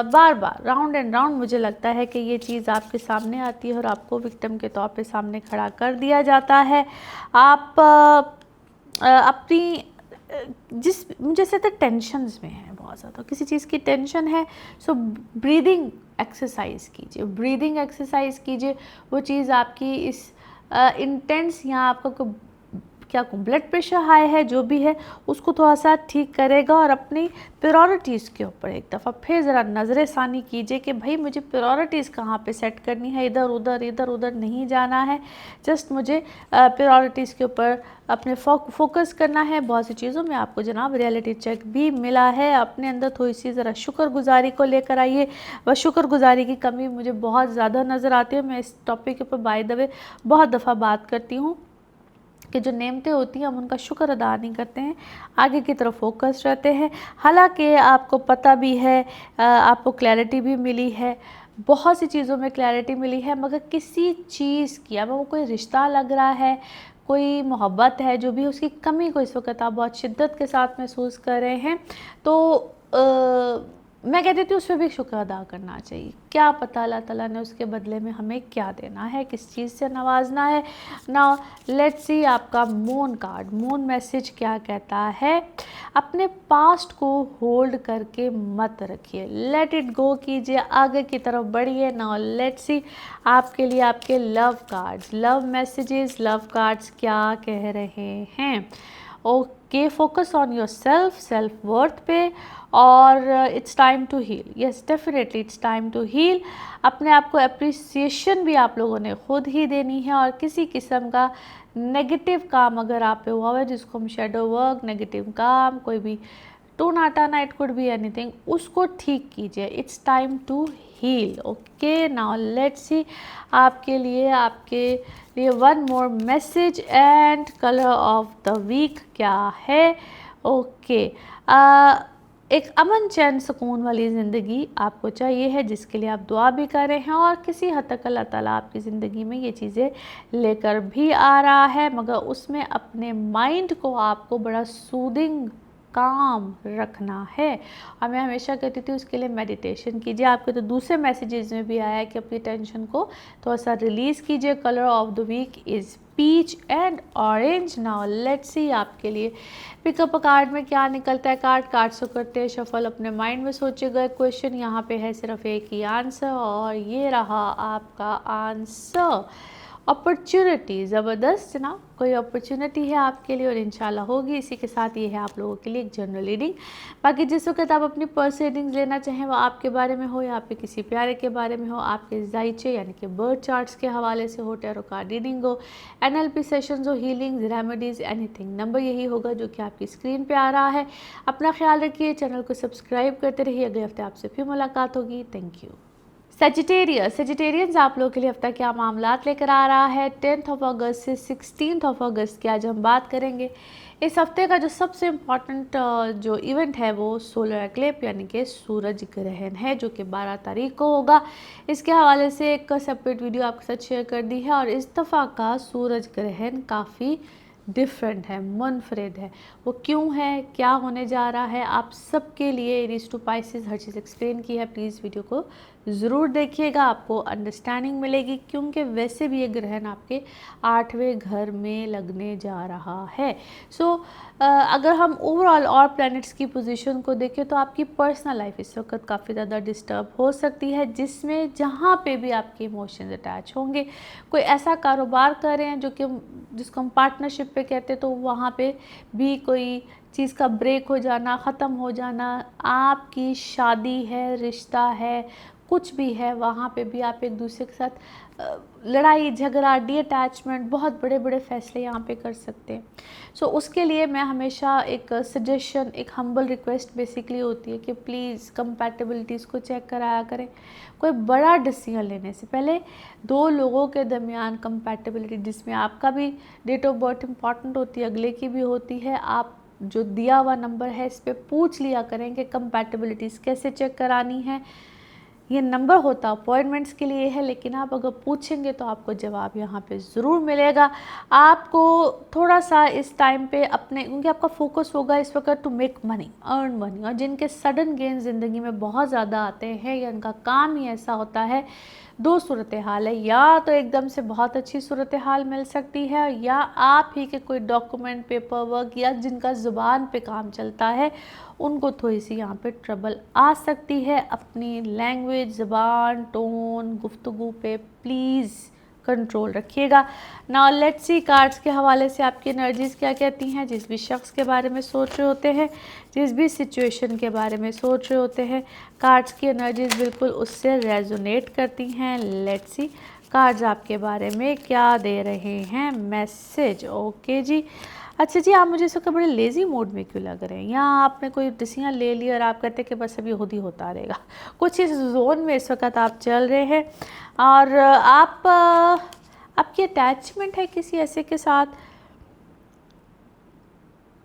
बार बार राउंड एंड राउंड, मुझे लगता है कि ये चीज़ आपके सामने आती है और आपको विक्टिम के तौर पे सामने खड़ा कर दिया जाता है। आप अपनी मुझे से टेंशन्स में है बहुत ज़्यादा, किसी चीज़ की टेंशन है, सो ब्रीदिंग एक्सरसाइज कीजिए, ब्रीदिंग एक्सरसाइज कीजिए। वो चीज़ आपकी इस इंटेंस, यहाँ आपका क्या ब्लड प्रेशर हाई है, जो भी है उसको थोड़ा सा ठीक करेगा। और अपनी प्रायोरिटीज़ के ऊपर एक दफ़ा फिर ज़रा नज़र षानी कीजिए कि भाई मुझे प्रायोरिटीज़ कहाँ पे सेट करनी है, इधर उधर नहीं जाना है, जस्ट मुझे प्रायोरिटीज़ के ऊपर अपने फोकस करना है। बहुत सी चीज़ों में आपको जनाब रियलिटी चेक भी मिला है। अपने अंदर थोड़ी सी ज़रा शुक्रगुजारी को लेकर आइए। वह शुक्रगुजारी की कमी मुझे बहुत ज़्यादा नज़र आती है। मैं इस टॉपिक के ऊपर बाय द वे बहुत दफ़ा बात करती हूँ कि जो नेमतें होती हैं हम उनका शुक्र अदा नहीं करते हैं, आगे की तरफ फोकस रहते हैं। हालांकि आपको पता भी है, आपको क्लैरिटी भी मिली है, बहुत सी चीज़ों में क्लैरिटी मिली है, मगर किसी चीज़ की, अब वो कोई रिश्ता लग रहा है, कोई मोहब्बत है, जो भी उसकी कमी को इस वक्त आप बहुत शिद्दत के साथ महसूस कर रहे हैं, तो मैं कहती थी उस पर भी शुक्र अदा करना चाहिए। क्या पता अल्लाह ताला ने उसके बदले में हमें क्या देना है, किस चीज़ से नवाजना है। नाउ लेट्स सी आपका मून कार्ड, मून मैसेज क्या कहता है। अपने पास्ट को होल्ड करके मत रखिए, लेट इट गो कीजिए, आगे की तरफ बढ़िए। नाउ लेट्स सी आपके लिए आपके love cards, love messages, love cards क्या कह रहे हैं। Okay, focus on your self worth पे, और it's time to heal. Yes definitely it's time to heal. अपने आप को अप्रिसिएशन भी आप लोगों ने खुद ही देनी है, और किसी किस्म का नेगेटिव काम अगर आप पे हुआ है, जिसको हम शेडो वर्क, नेगेटिव काम, कोई भी टोना टाना, इट कुड बी एनीथिंग, उसको ठीक कीजिए। It's time to heal. Okay, now let's see आपके लिए one more message and colour of the week क्या है। ओके, एक अमन चैन सुकून वाली ज़िंदगी आपको चाहिए है, जिसके लिए आप दुआ भी कर रहे हैं, और किसी हद तक अल्लाह ताला आपकी ज़िंदगी में ये चीज़ें लेकर भी आ रहा है, मगर उसमें अपने माइंड को आपको बड़ा सूदिंग काम रखना है। और मैं हमेशा कहती थी उसके लिए मेडिटेशन कीजिए। आपके तो दूसरे मैसेजेस में भी आया है कि अपनी टेंशन को थोड़ा सा रिलीज़ कीजिए। Colour of the week is peach and orange. Now let's see आपके लिए पिकअप कार्ड में क्या निकलता है। कार्ड से करते हैं शफल। अपने माइंड में सोचिएगा क्वेश्चन, यहाँ पे है सिर्फ एक ही आंसर और ये रहा आपका आंसर। अपॉर्चुनिटी, ज़बरदस्त जनाब, कोई अपॉर्चुनिटी है आपके लिए और इंशाल्लाह होगी। इसी के साथ ये है आप लोगों के लिए एक जनरल रीडिंग। बाकी जिस वक्त आप अपनी पर्सनल रीडिंग्स लेना चाहें, वो आपके बारे में हो या आपके किसी प्यारे के बारे में हो, आपके जायचे यानी कि बर्थ चार्ट्स के हवाले से हो, टैरो कार्ड रीडिंग हो, NLP सेशंस हो, हीलिंग्स, रेमेडीज़, एनीथिंग, नंबर यही होगा जो कि आपकी स्क्रीन पर आ रहा है। अपना ख्याल रखिए, चैनल को सब्सक्राइब करते रहिए। अगले हफ्ते आपसे फिर मुलाकात होगी। Thank you. सेजिटेरियंस आप लोगों के लिए हफ्ता क्या मामलात लेकर आ रहा है 10 अगस्त से 16 अगस्त की आज हम बात करेंगे। इस हफ्ते का जो सबसे इम्पॉर्टेंट जो इवेंट है वो सोलर एक्लिप यानी कि सूरज ग्रहण है, जो कि 12 तारीख को होगा। इसके हवाले से एक सेपरेट वीडियो आपके साथ शेयर कर दी है। और इस दफ़ा का सूरज ग्रहण काफ़ी डिफरेंट है, मुनफरिद है। वो क्यों है, क्या होने जा रहा है, आप सबके लिए एरीज टू पाइसेस हर चीज़ एक्सप्लेन की है। प्लीज़ वीडियो को ज़रूर देखिएगा, आपको अंडरस्टैंडिंग मिलेगी। क्योंकि वैसे भी ये ग्रहण आपके 8वें घर में लगने जा रहा है। सो अगर हम ओवरऑल और प्लैनेट्स की पोजीशन को देखें तो आपकी पर्सनल लाइफ इस वक्त काफ़ी ज़्यादा डिस्टर्ब हो सकती है, जिसमें जहाँ पे भी आपके इमोशंस अटैच होंगे। कोई ऐसा कारोबार कर रहे हैं जो कि जिसको हम पार्टनरशिप पे कहते हैं, तो वहाँ पे भी कोई चीज़ का ब्रेक हो जाना, ख़त्म हो जाना। आपकी शादी है, रिश्ता है, कुछ भी है, वहाँ पे भी आप एक दूसरे के साथ लड़ाई झगड़ा, अटैचमेंट, बहुत बड़े बड़े फैसले यहाँ पे कर सकते हैं। सो उसके लिए मैं हमेशा एक सजेशन, एक हम्बल रिक्वेस्ट बेसिकली होती है कि प्लीज़ कंपैटिबिलिटीज़ को चेक कराया करें। कोई बड़ा डिसीजन लेने से पहले दो लोगों के दरमियान कंपैटिबिलिटी, जिसमें आपका भी डेट ऑफ बर्थ इंपॉर्टेंट होती है, अगले की भी होती है, आप जो दिया हुआ नंबर है इस पर पूछ लिया करें कि कंपैटिबिलिटीज़ कैसे चेक करानी है। ये नंबर होता अपॉइंटमेंट्स के लिए है, लेकिन आप अगर पूछेंगे तो आपको जवाब यहाँ पे ज़रूर मिलेगा। आपको थोड़ा सा इस टाइम पे अपने, क्योंकि आपका फोकस होगा इस वक्त to make money, earn money. और जिनके सडन गेन ज़िंदगी में बहुत ज़्यादा आते हैं या इनका काम ही ऐसा होता है, दो सूरत हाल है, या तो एकदम से बहुत अच्छी सूरत हाल मिल सकती है, या आप ही के कोई डॉक्यूमेंट, पेपर वर्क, या जिनका ज़ुबान पे काम चलता है उनको थोड़ी सी यहाँ पे ट्रबल आ सकती है। अपनी लैंग्वेज, ज़बान, टोन, गुफ्तगू पे प्लीज़ कंट्रोल रखिएगा। नाउ लेट्स सी कार्ड्स के हवाले से आपकी एनर्जीज़ क्या कहती हैं। जिस भी शख्स के बारे में सोच रहे होते हैं, जिस भी सिचुएशन के बारे में सोच रहे होते हैं, कार्ड्स की एनर्जीज़ बिल्कुल उससे रेजोनेट करती हैं। लेट्स सी कार्ड्स आपके बारे में क्या दे रहे हैं मैसेज। ओके जी, अच्छा जी, आप मुझे इस वक्त बड़े लेज़ी मोड में क्यों लग रहे हैं, या आपने कोई डिसीजन ले लिया और आप कहते हैं कि बस अभी खुद ही होता रहेगा। कुछ इस जोन में इस वक्त आप चल रहे हैं और आपकी अटैचमेंट है किसी ऐसे के साथ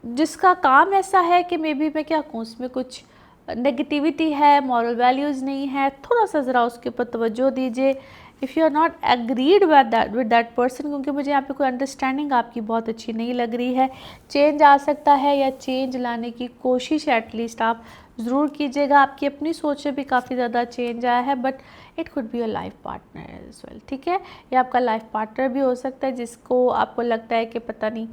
जिसका काम ऐसा है कि मे बी मैं क्या कहूँ, उसमें कुछ नेगेटिविटी है, मॉरल वैल्यूज़ नहीं है। थोड़ा सा ज़रा उसके ऊपर तवज्जो दीजिए। If you are not agreed with that person, क्योंकि मुझे यहाँ पे कोई अंडरस्टैंडिंग आपकी बहुत अच्छी नहीं लग रही है। चेंज आ सकता है, या चेंज लाने की कोशिश एटलीस्ट आप ज़रूर कीजिएगा। आपकी अपनी सोच से भी काफ़ी ज़्यादा चेंज आया है, but it could be a life partner as well. ठीक है, या आपका लाइफ पार्टनर भी हो सकता है जिसको आपको लगता है कि पता नहीं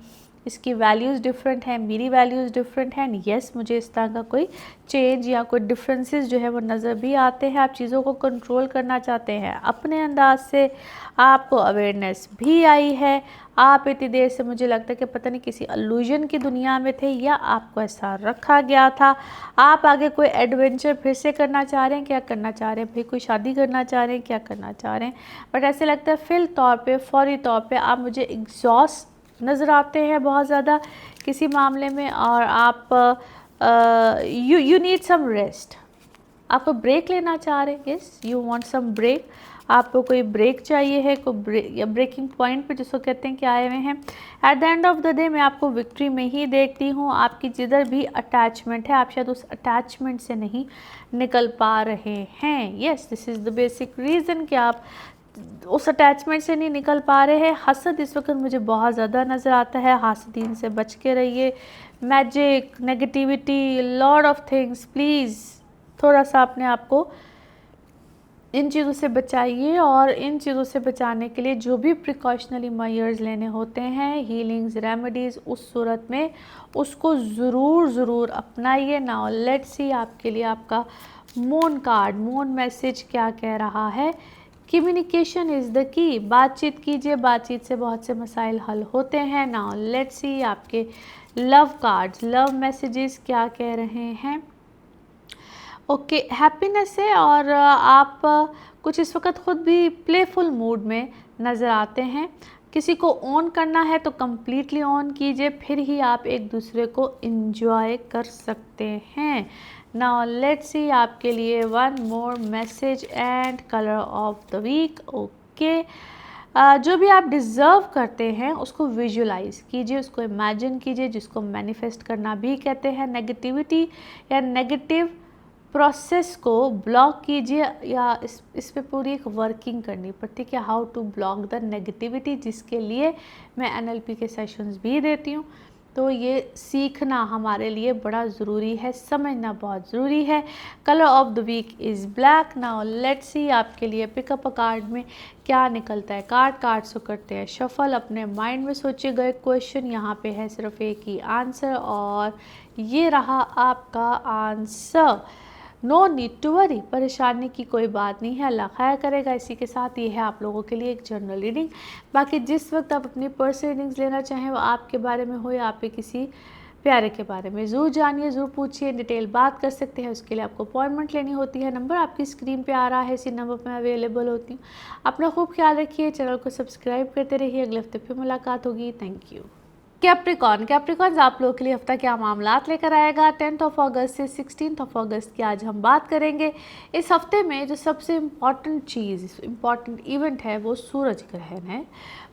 इसकी वैल्यूज़ डिफरेंट है, मेरी वैल्यूज़ डिफरेंट हैं। एंड यस, मुझे इस तरह का कोई चेंज या कोई डिफरेंसेस जो है वो नज़र भी आते हैं। आप चीज़ों को कंट्रोल करना चाहते हैं अपने अंदाज से, आपको अवेयरनेस भी आई है। आप इतनी देर से मुझे लगता है कि पता नहीं किसी अल्यूजन की दुनिया में थे, या आपको ऐसा रखा गया था। आप आगे कोई एडवेंचर फिर से करना चाह रहे हैं, क्या करना चाह रहे हैं, फिर कोई शादी करना चाह रहे हैं, क्या करना चाह रहे हैं। बट ऐसे लगता है फिल तौर पे, फौरी तौर पे आप मुझे एग्जॉस्ट नज़र आते हैं बहुत ज़्यादा किसी मामले में, और आप यू नीड सम रेस्ट। आपको ब्रेक लेना चाह रहे हैं, yes you want some break. आपको कोई ब्रेक चाहिए है, कोई या ब्रेकिंग पॉइंट पे जिसको कहते हैं कि आए हुए हैं। At the end of the day मैं आपको विक्ट्री में ही देखती हूँ। आपकी जिधर भी अटैचमेंट है, आप शायद उस अटैचमेंट से नहीं निकल पा रहे हैं। Yes, this is the basic reason कि आप उस अटैचमेंट से नहीं निकल पा रहे हैं। हसद इस वक्त मुझे बहुत ज़्यादा नज़र आता है, हासदीन से बच के रहिए। Magic, negativity, lot of things. Please थोड़ा सा अपने आप को इन चीज़ों से बचाइए, और इन चीज़ों से बचाने के लिए जो भी प्रिकॉशनरी मेजर्स लेने होते हैं, हीलिंग्स, रेमेडीज़, उस सूरत में उसको ज़रूर अपनाइए। नाउ लेट्स सी आपके लिए आपका मून कार्ड, मून मैसेज क्या कह रहा है। Communication is the key. बातचीत कीजिए, बातचीत से बहुत से मसाइल हल होते हैं। नाउ लेट्स सी आपके लव कार्ड्स, लव मैसेजेस क्या कह रहे हैं। ओके, हैप्पीनेस है, और आप कुछ इस वक्त ख़ुद भी प्लेफुल मूड में नज़र आते हैं। किसी को ऑन करना है तो कम्प्लीटली ऑन कीजिए, फिर ही आप एक दूसरे को इंजॉय कर सकते हैं। नाउ लेट्स सी आपके लिए one more message and colour of the week. Okay, जो भी आप डिज़र्व करते हैं उसको विजुलाइज कीजिए, उसको इमेजिन कीजिए, जिसको मैनिफेस्ट करना भी कहते हैं। नेगेटिविटी या नेगेटिव प्रोसेस को ब्लॉक कीजिए, या इस पे पूरी एक वर्किंग करनी पड़ती है कि how to block the negativity, जिसके लिए मैं एनएलपी के सेशंस भी देती हूँ। तो ये सीखना हमारे लिए बड़ा ज़रूरी है, समझना बहुत ज़रूरी है। Colour of the week is black. Now let's see आपके लिए पिकअप अ कार्ड में क्या निकलता है। कार्ड्स को करते हैं शफल। अपने माइंड में सोचे गए क्वेश्चन, यहाँ पे है सिर्फ एक ही आंसर, और ये रहा आपका answer. No need to worry, परेशानी की कोई बात नहीं है, अल्लाह खैर करेगा। इसी के साथ ये है आप लोगों के लिए एक जनरल रीडिंग। बाकी जिस वक्त आप अपनी पर्सनल रीडिंग्स लेना चाहें, वो आपके बारे में हो या आपके किसी प्यारे के बारे में, ज़रूर जानिए, ज़रूर पूछिए, डिटेल बात कर सकते हैं। उसके लिए आपको अपॉइंटमेंट लेनी होती है। नंबर आपकी स्क्रीन पे आ रहा है, इसी नंबर पर मैं अवेलेबल होती हूँ। अपना खूब ख्याल रखिए, चैनल को सब्सक्राइब करते रहिए। अगले हफ्ते फिर मुलाकात होगी। Thank you. कैप्रिकॉर्न आप लोगों के लिए हफ्ता क्या मामलात लेकर आएगा। 10 अगस्त से 16 अगस्त की आज हम बात करेंगे। इस हफ्ते में जो सबसे इम्पॉर्टेंट इवेंट है वो सूरज ग्रहण है।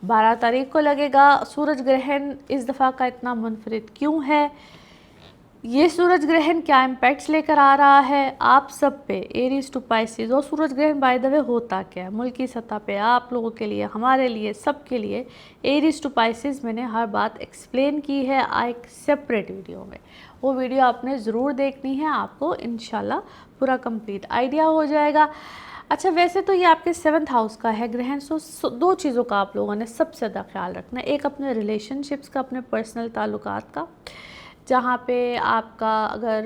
12 तारीख को लगेगा। सूरज ग्रहण इस दफ़ा का इतना मुनफरिद क्यों है, ये सूरज ग्रहण क्या इम्पैक्ट्स लेकर आ रहा है आप सब पे, एरीज टू पाइसेस। और सूरज ग्रहण बाय द वे होता क्या है मुल्की सतह पे, आप लोगों के लिए, हमारे लिए, सबके लिए। एरीज टू पाइसेस मैंने हर बात एक्सप्लेन की है एक सेपरेट वीडियो में, वो वीडियो आपने ज़रूर देखनी है, आपको इंशाल्लाह पूरा कंप्लीट आइडिया हो जाएगा। अच्छा, वैसे तो ये आपके 7th हाउस का है ग्रहण। सो दो चीज़ों का आप लोगों ने सबसे ज़्यादा ख्याल रखना है। एक अपने रिलेशनशिप्स का, अपने पर्सनल ताल्लुकात का, जहाँ पे आपका अगर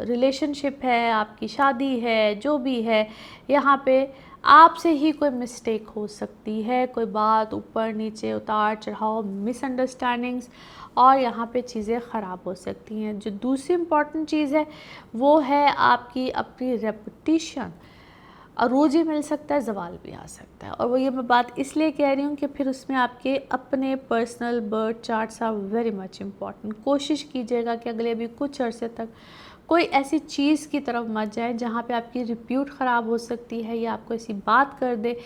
रिलेशनशिप है, आपकी शादी है, जो भी है, यहाँ पे आपसे ही कोई मिस्टेक हो सकती है, कोई बात ऊपर नीचे, उतार चढ़ाव, मिसअंडरस्टैंडिंग्स, और यहाँ पे चीज़ें ख़राब हो सकती हैं। जो दूसरी इम्पॉर्टेंट चीज़ है वो है आपकी अपनी रेपुटेशन। अरूज ही मिल सकता है, जवाल भी आ सकता है। और वो ये मैं बात इसलिए कह रही हूँ कि फिर उसमें आपके अपने personal birth charts are very much important. कोशिश कीजिएगा कि अगले भी कुछ अरसे तक कोई ऐसी चीज़ की तरफ मत जाए जहाँ पे आपकी रिप्यूट ख़राब हो सकती है, या आपको ऐसी बात कर दे,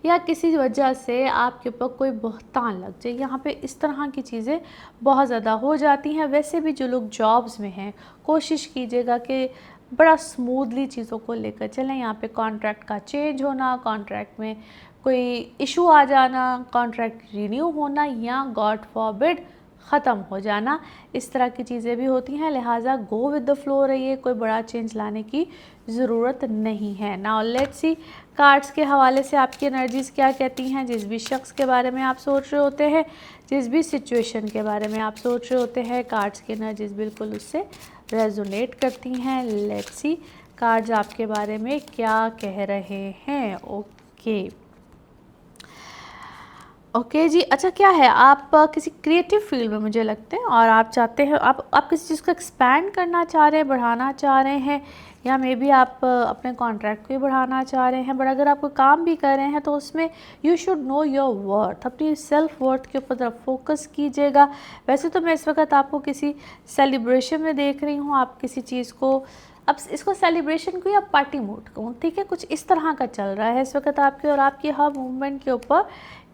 या किसी वजह से आपके ऊपर कोई बहतान लग जाए। यहाँ पे इस तरह की चीज़ें बहुत ज़्यादा हो जाती हैं। वैसे भी जो लोग जॉब्स में हैं, कोशिश कीजिएगा कि बड़ा स्मूथली चीज़ों को लेकर चलें। यहाँ पे कॉन्ट्रैक्ट का चेंज होना, कॉन्ट्रैक्ट में कोई इशू आ जाना, कॉन्ट्रैक्ट रिन्यू होना, या गॉड फॉरबिड ख़त्म हो जाना, इस तरह की चीज़ें भी होती हैं। लिहाजा गो विद द फ्लो रहिए, कोई बड़ा चेंज लाने की ज़रूरत नहीं है। नाउ लेट्स सी कार्ड्स के हवाले से आपकी एनर्जीज़ क्या कहती हैं। जिस भी शख्स के बारे में आप सोच रहे होते हैं, जिस भी सिचुएशन के बारे में आप सोच रहे होते हैं, कार्ड्स की एनर्जीज़ बिल्कुल उससे रेजोनेट करती हैं। लेट्स सी कार्ड्स आपके बारे में क्या कह रहे हैं। ओके जी। अच्छा, क्या है, आप किसी क्रिएटिव फील्ड में मुझे लगते हैं, और आप चाहते हैं, आप किसी चीज़ को एक्सपैंड करना चाह रहे हैं, बढ़ाना चाह रहे हैं, या मे बी आप अपने कॉन्ट्रैक्ट को भी बढ़ाना चाह रहे हैं। बट अगर आप कोई काम भी कर रहे हैं तो उसमें you should know your worth, अपनी सेल्फ वर्थ के ऊपर फोकस कीजिएगा। वैसे तो मैं इस वक्त आपको किसी सेलिब्रेशन में देख रही हूँ, आप किसी चीज़ को, अब इसको सेलिब्रेशन को या पार्टी मूड कहूँ, ठीक है, कुछ इस तरह का चल रहा है इस वक्त आपके, और आपकी हर मूवमेंट के ऊपर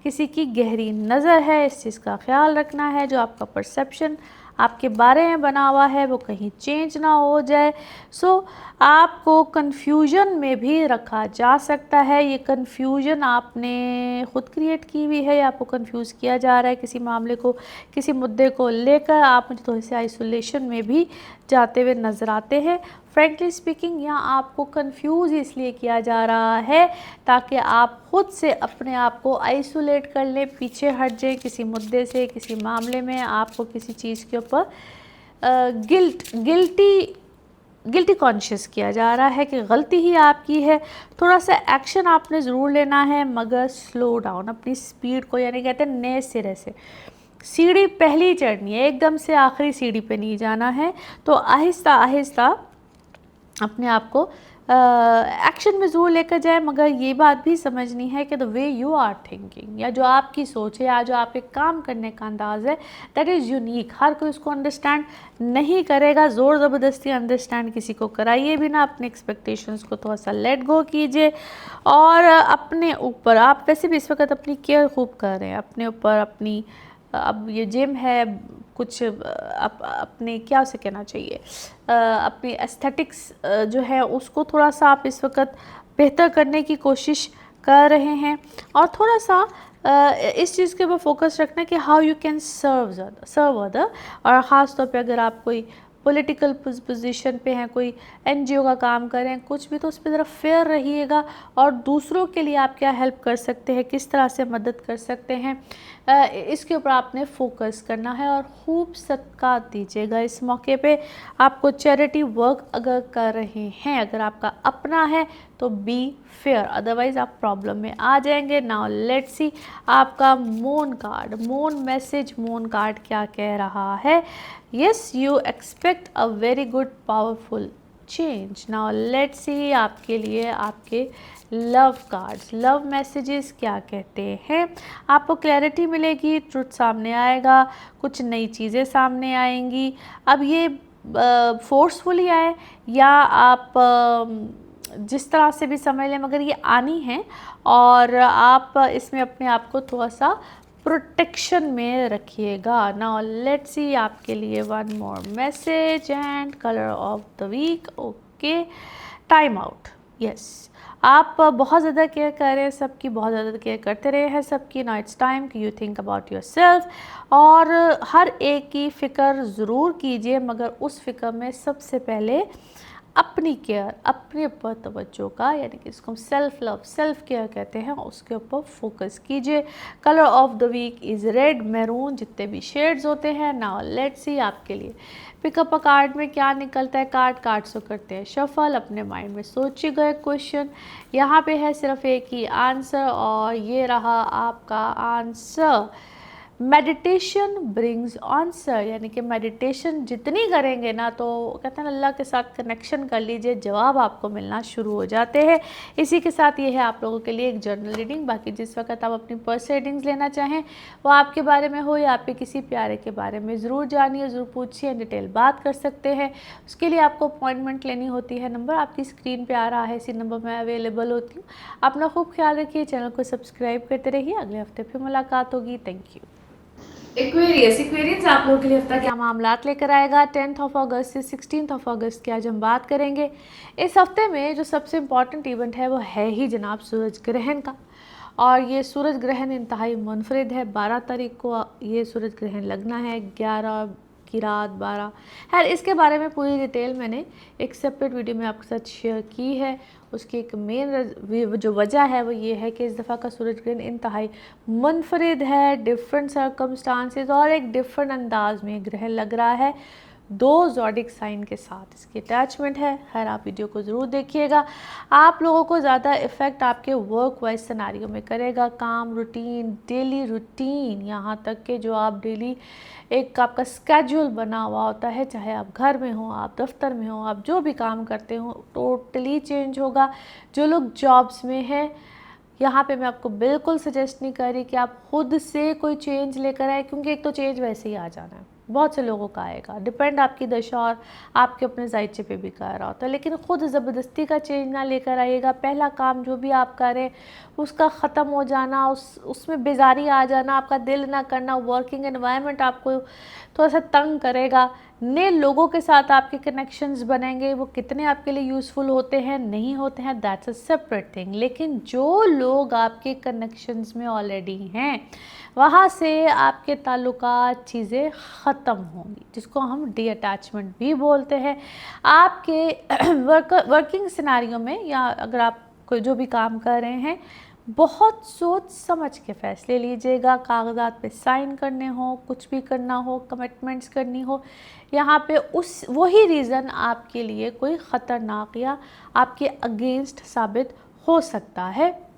किसी की गहरी नज़र है। इस चीज़ का ख्याल रखना है। जो आपका परसेप्शन आपके बारे में बना हुआ है वो कहीं चेंज ना हो जाए। सो आपको कन्फ्यूजन में भी रखा जा सकता है। ये कन्फ्यूजन आपने खुद क्रिएट की हुई है या आपको कन्फ्यूज़ किया जा रहा है किसी मामले को, किसी मुद्दे को लेकर। आप मुझे थोड़े से आइसोलेशन में भी जाते हुए नज़र आते हैं। फ्रेंकली स्पीकिंग, यहाँ आपको कंफ्यूज इसलिए किया जा रहा है ताकि आप खुद से अपने आप को आइसोलेट कर लें, पीछे हट जाएं किसी मुद्दे से, किसी मामले में आपको किसी चीज़ के ऊपर गिल्टी कॉन्शियस किया जा रहा है कि गलती ही आपकी है। थोड़ा सा एक्शन आपने ज़रूर लेना है मगर स्लो डाउन, अपनी स्पीड को, यानी कहते हैं नए सिरे से सीढ़ी पहली चढ़नी है, एकदम से आखिरी सीढ़ी पे नहीं जाना है। तो आहिस्ता आहिस्ता अपने आप को एक्शन में ज़रूर लेकर जाए, मगर ये बात भी समझनी है कि the way you are thinking, या जो आपकी सोच है या जो आपके काम करने का अंदाज़ है, दैट इज़ यूनिक। हर कोई उसको अंडरस्टैंड नहीं करेगा। ज़ोर ज़बरदस्ती अंडरस्टैंड किसी को कराइए भी ना। अपने एक्सपेक्टेशंस को थोड़ा सा लेट गो कीजिए और अपने ऊपर, आप वैसे भी इस वक्त अपनी केयर खूब कर रहे हैं अपने ऊपर, अपनी अब ये जिम है, कुछ अपने क्या उसे कहना चाहिए, अपनी एस्थेटिक्स जो है उसको थोड़ा सा आप इस वक्त बेहतर करने की कोशिश कर रहे हैं। और थोड़ा सा इस चीज़ के ऊपर फोकस रखना कि how you can serve other. और ख़ास तौर पे अगर आप कोई पॉलिटिकल पोजीशन पे हैं, कोई एनजीओ का काम कर रहे हैं, कुछ भी, तो उस पर ज़रा फेयर रहिएगा और दूसरों के लिए आप क्या हेल्प कर सकते हैं, किस तरह से मदद कर सकते हैं, इसके ऊपर आपने फोकस करना है। और खूब सदका दीजिएगा इस मौके पे। आपको चैरिटी वर्क अगर कर रहे हैं, अगर आपका अपना है, तो बी फेयर, अदरवाइज आप प्रॉब्लम में आ जाएंगे। नाउ लेट्स सी आपका moon card, moon message, moon card क्या कह रहा है। Yes, you expect a very good powerful change. Now let's see आपके लिए आपके लव कार्ड्स, लव मैसेजेस क्या कहते हैं। आपको क्लैरिटी मिलेगी, ट्रुथ सामने आएगा, कुछ नई चीज़ें सामने आएंगी। अब ये फोर्सफुली आए या आप जिस तरह से भी समझ लें, मगर ये आनी है और आप इसमें अपने आप को थोड़ा सा प्रोटेक्शन में रखिएगा। नाउ लेट्स सी आपके लिए one more message and colour of the week. Okay, time out. Yes, आप बहुत ज़्यादा केयर कर रहे हैं सबकी, बहुत ज़्यादा केयर करते रहे हैं सबकी। नाउ इट्स टाइम कि you think about your self. और हर एक की फ़िक्र ज़रूर कीजिए, मगर उस फिक्र में सबसे पहले अपनी केयर, अपने ऊपर तवज्जो का, यानी कि इसको हम सेल्फ लव, सेल्फ केयर कहते हैं, उसके ऊपर फोकस कीजिए। Colour of the week is red, maroon, जितने भी शेड्स होते हैं। नाउ लेट्स सी आपके लिए पिकअप अ कार्ड में क्या निकलता है। कार्ड्स को करते हैं शफल, अपने माइंड में सोचिएगा एक क्वेश्चन, यहाँ पे है सिर्फ एक ही आंसर और ये रहा आपका आंसर। मेडिटेशन ब्रिंग्स आंसर, यानी कि मेडिटेशन जितनी करेंगे ना, तो कहते हैं अल्लाह के साथ कनेक्शन कर लीजिए, जवाब आपको मिलना शुरू हो जाते हैं। इसी के साथ ये है आप लोगों के लिए एक जर्नल रीडिंग। बाकी जिस वक्त आप अपनी पर्सनल रीडिंग्स लेना चाहें, वो आपके बारे में हो या आपके किसी प्यारे के बारे में, ज़रूर जानिए, ज़रूर पूछिए, डिटेल बात कर सकते हैं। उसके लिए आपको अपॉइंटमेंट लेनी होती है। नंबर आपकी स्क्रीन पर आ रहा है, इसी नंबर में अवेलेबल होती हूँ। अपना खूब ख्याल रखिए, चैनल को सब्सक्राइब करते रहिए। अगले हफ्ते फिर मुलाकात होगी। Thank you. एक्वेरियस आप लोगों के लिए हफ्ता क्या मामलात लेकर आएगा 10 अगस्त से 16 अगस्त की आज हम बात करेंगे। इस हफ्ते में जो सबसे इम्पॉर्टेंट इवेंट है वो है ही जनाब सूरज ग्रहण का। और ये सूरज ग्रहण इंतहाई मुनफरिद है। 12 तारीख को ये सूरज ग्रहण लगना है, 11 की रात 12। खैर, इसके बारे में पूरी डिटेल मैंने एक सेपरेट वीडियो में आपके साथ शेयर की है। उसकी एक मेन जो वजह है वो ये है कि इस दफ़ा का सूरज ग्रहण इंतहाई मुनफरिद है, डिफरेंट सर्कमस्टांसेस और एक डिफरेंट अंदाज में ग्रहण लग रहा है। 2 ज़ोडिक साइन के साथ इसकी अटैचमेंट है। खैर, आप वीडियो को ज़रूर देखिएगा। आप लोगों को ज़्यादा इफ़ेक्ट आपके वर्क वाइज सिनारियो में करेगा। काम रूटीन, डेली रूटीन, यहाँ तक कि जो आप डेली एक आपका स्केड्यूल बना हुआ होता है, चाहे आप घर में हो, आप दफ्तर में हो, आप जो भी काम करते हो, टोटली चेंज होगा। जो लोग जॉब्स में हैं, यहाँ पे मैं आपको बिल्कुल सजेस्ट नहीं कर रही कि आप खुद से कोई चेंज लेकर आए, क्योंकि एक तो चेंज वैसे ही आ जाना है, बहुत से लोगों का आएगा, डिपेंड आपकी दशा और आपके अपने जायचे पे भी कर रहा होता है। लेकिन ख़ुद ज़बरदस्ती का चेंज ना लेकर आइएगा। पहला काम जो भी आप करें उसका ख़त्म हो जाना, उसमें बेजारी आ जाना, आपका दिल ना करना, वर्किंग एनवायरनमेंट आपको थोड़ा सा तंग करेगा, नए लोगों के साथ आपके कनेक्शंस बनेंगे, वो कितने आपके लिए यूज़फुल होते हैं नहीं होते हैं दैट्स अ सेपरेट थिंग। लेकिन जो लोग आपके कनेक्शंस में ऑलरेडी हैं वहाँ से आपके ताल्लुकात चीज़ें ख़त्म होंगी, जिसको हम डी अटैचमेंट भी बोलते हैं। आपके वर्किंग सिनारियो में या अगर आप कोई जो भी काम कर रहे हैं बहुत सोच समझ के फ़ैसले लीजिएगा। कागज़ात पे साइन करने हो, कुछ भी करना हो, कमिटमेंट्स करनी हो, यहाँ पे उस वही रीज़न आपके लिए कोई ख़तरनाक या आपके अगेंस्ट साबित हो सकता है।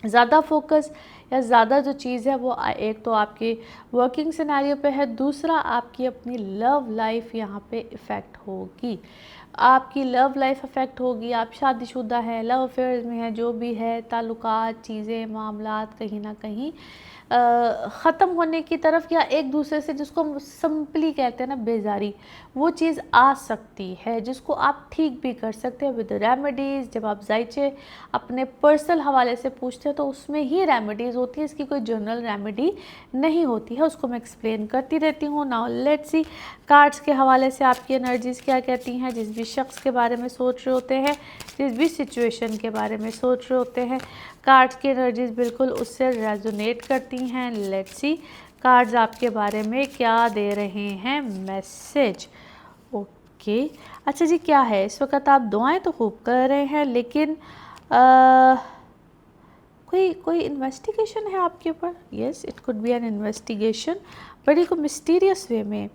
ज़्यादा फोकस या ज़्यादा जो चीज़ है वो एक तो आपकी वर्किंग सिनेरियो पे है, दूसरा आपकी अपनी लव लाइफ यहाँ पे इफ़ेक्ट होगी। आपकी लव लाइफ अफेक्ट होगी, आप शादीशुदा हैं, लव अफेयर्स में हैं, जो भी है ताल्लुकात चीज़ें मामलात कहीं ना कहीं ख़त्म होने की तरफ या एक दूसरे से जिसको हम सिंपली कहते हैं ना बेजारी, वो चीज़ आ सकती है जिसको आप ठीक भी कर सकते हैं विद रेमेडीज़। जब आप जायचे अपने पर्सनल हवाले से पूछते हैं तो उसमें ही रेमेडीज़ होती है, इसकी कोई जनरल रेमेडी नहीं होती है, उसको मैं एक्सप्लेन करती रहती हूँ। नाउ लेट्स सी कार्ड्स के हवाले से आपकी एनर्जीज़ क्या कहती हैं। जिस भी शख्स के बारे में सोच रहे होते हैं, जिस भी सिचुएशन के बारे में सोच रहे होते हैं, कार्ड्स की एनर्जीज़ बिल्कुल उससे रेजोनेट करती हैं। लेट्स सी कार्ड्स आपके बारे में क्या दे रहे हैं मैसेज। ओके अच्छा जी, क्या है इस वक्त आप दुआएं तो खूब कर रहे हैं लेकिन कोई इन्वेस्टिगेशन है आपके ऊपर। Yes, it could B N investigation, बड़ी को मिस्टीरियस वे में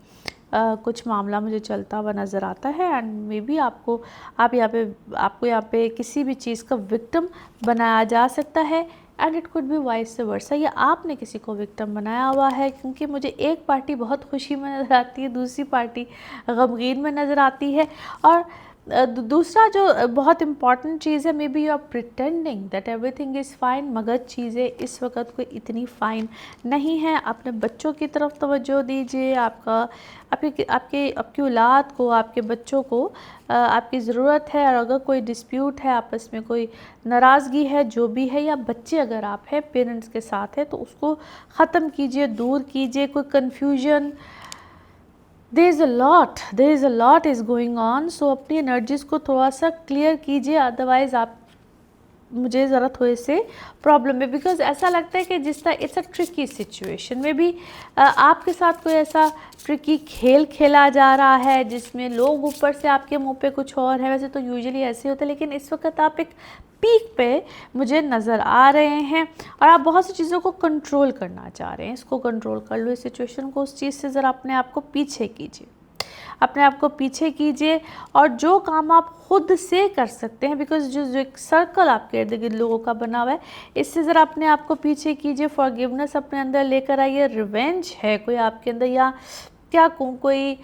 कुछ मामला मुझे चलता हुआ नज़र आता है। एंड मे बी आपको यहाँ पे किसी भी चीज़ का विक्टिम बनाया जा सकता है and it could B vice versa, या आपने किसी को विक्टिम बनाया हुआ है। क्योंकि मुझे एक पार्टी बहुत खुशी में नज़र आती है, दूसरी पार्टी गमगीन में नज़र आती है। और दूसरा जो बहुत इम्पॉर्टेंट चीज़ है, maybe you are pretending that everything is fine, मगर चीज़ें इस वक्त कोई इतनी फ़ाइन नहीं है। अपने बच्चों की तरफ तवज्जो दीजिए। आपकी औलाद को, आपके बच्चों को आपकी ज़रूरत है। और अगर कोई डिस्प्यूट है, आपस में कोई नाराज़गी है, जो भी है, या बच्चे अगर आप हैं पेरेंट्स के साथ है तो उसको ख़त्म कीजिए, दूर कीजिए। कोई confusion, there is a lot is going on, so अपनी एनर्जीज़ को थोड़ा सा क्लियर कीजिए, अदरवाइज़ आप मुझे ज़रा थोड़े से प्रॉब्लम है। बिकॉज ऐसा लगता है कि जिस तरह इट्स अ ट्रिकी सिचुएशन में भी आपके साथ कोई ऐसा ट्रिकी खेल खेला जा रहा है जिसमें लोग ऊपर से आपके मुंह पे कुछ और है। वैसे तो यूजुअली ऐसे होता है, लेकिन इस वक्त आप एक पीक पे मुझे नज़र आ रहे हैं और आप बहुत सी चीज़ों को कंट्रोल करना चाह रहे हैं। इसको कंट्रोल कर लो, इस सिचुएशन को, उस चीज़ से ज़रा अपने आप को पीछे कीजिए, अपने आप को पीछे कीजिए। और जो काम आप खुद से कर सकते हैं, बिकॉज जो एक सर्कल आपके इर्द गिर्द लोगों का बना हुआ है, इससे ज़रा अपने आप को पीछे कीजिए। फॉरगिवनेस अपने अंदर लेकर आइए। रिवेंज है कोई आपके अंदर, या क्या कोई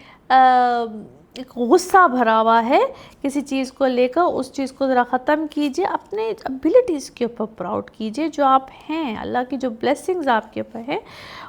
एक गुस्सा भरा हुआ है किसी चीज़ को लेकर, उस चीज़ को ज़रा ख़त्म कीजिए। अपने एबिलिटीज़ के ऊपर प्राउड कीजिए, जो आप हैं, अल्लाह की जो ब्लेसिंग्स आपके ऊपर है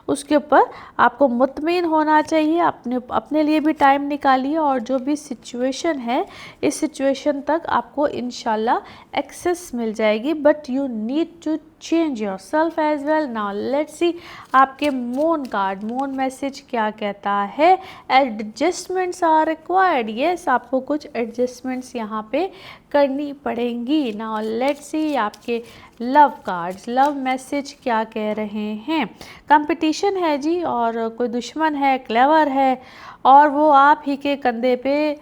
उसके ऊपर आपको मुतमईन होना चाहिए। अपने लिए भी टाइम निकालिए और जो भी सिचुएशन है, इस सिचुएशन तक आपको इंशाल्लाह एक्सेस मिल जाएगी, but you need to change your self as well. Now let's see आपके मून कार्ड, मून मैसेज क्या कहता है। Adjustments are required. यस, आपको कुछ एडजस्टमेंट्स यहाँ पे करनी पड़ेंगी। नाउ लेट्स सी आपके लव कार्ड्स, लव मैसेज क्या कह रहे हैं। कंपटीशन है जी, और कोई दुश्मन है, क्लेवर है, और वो आप ही के कंधे पे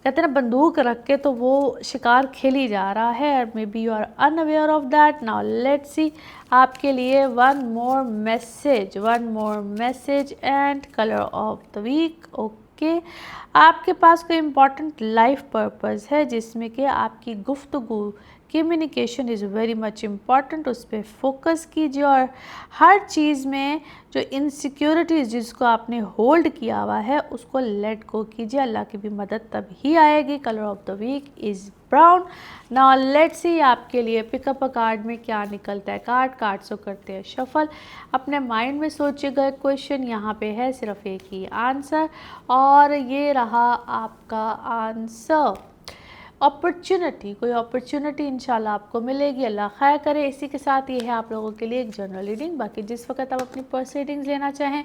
कहते हैं ना बंदूक रख के तो वो शिकार खेली जा रहा है। Maybe you are unaware of that. Now let's see आपके लिए one more message and colour of the week. Okay, आपके पास कोई इम्पॉर्टेंट लाइफ पर्पस है जिसमें कि आपकी गुफ्तगू communication is very much important, उस पर फोकस कीजिए और हर चीज़ में जो इनसिक्योरिटीज़ जिसको आपने होल्ड किया हुआ है उसको लेट गो कीजिए। अल्लाह की भी मदद तब ही आएगी। Colour of the week is brown. Now let's see आपके लिए पिकअप अ कार्ड में क्या निकलता है। कार्ड्स को करते हैं शफल। अपने माइंड में सोचिएगा क्वेश्चन, यहाँ पे है सिर्फ एक ही आंसर और ये रहा आपका आंसर। अपॉर्चुनिटी, कोई अपॉर्चुनिटी इंशाल्लाह आपको मिलेगी, अल्लाह खैर करे। इसी के साथ ये है आप लोगों के लिए एक जनरल रीडिंग। बाकी जिस वक्त आप अपनी पर्सनल रीडिंग्स लेना चाहें,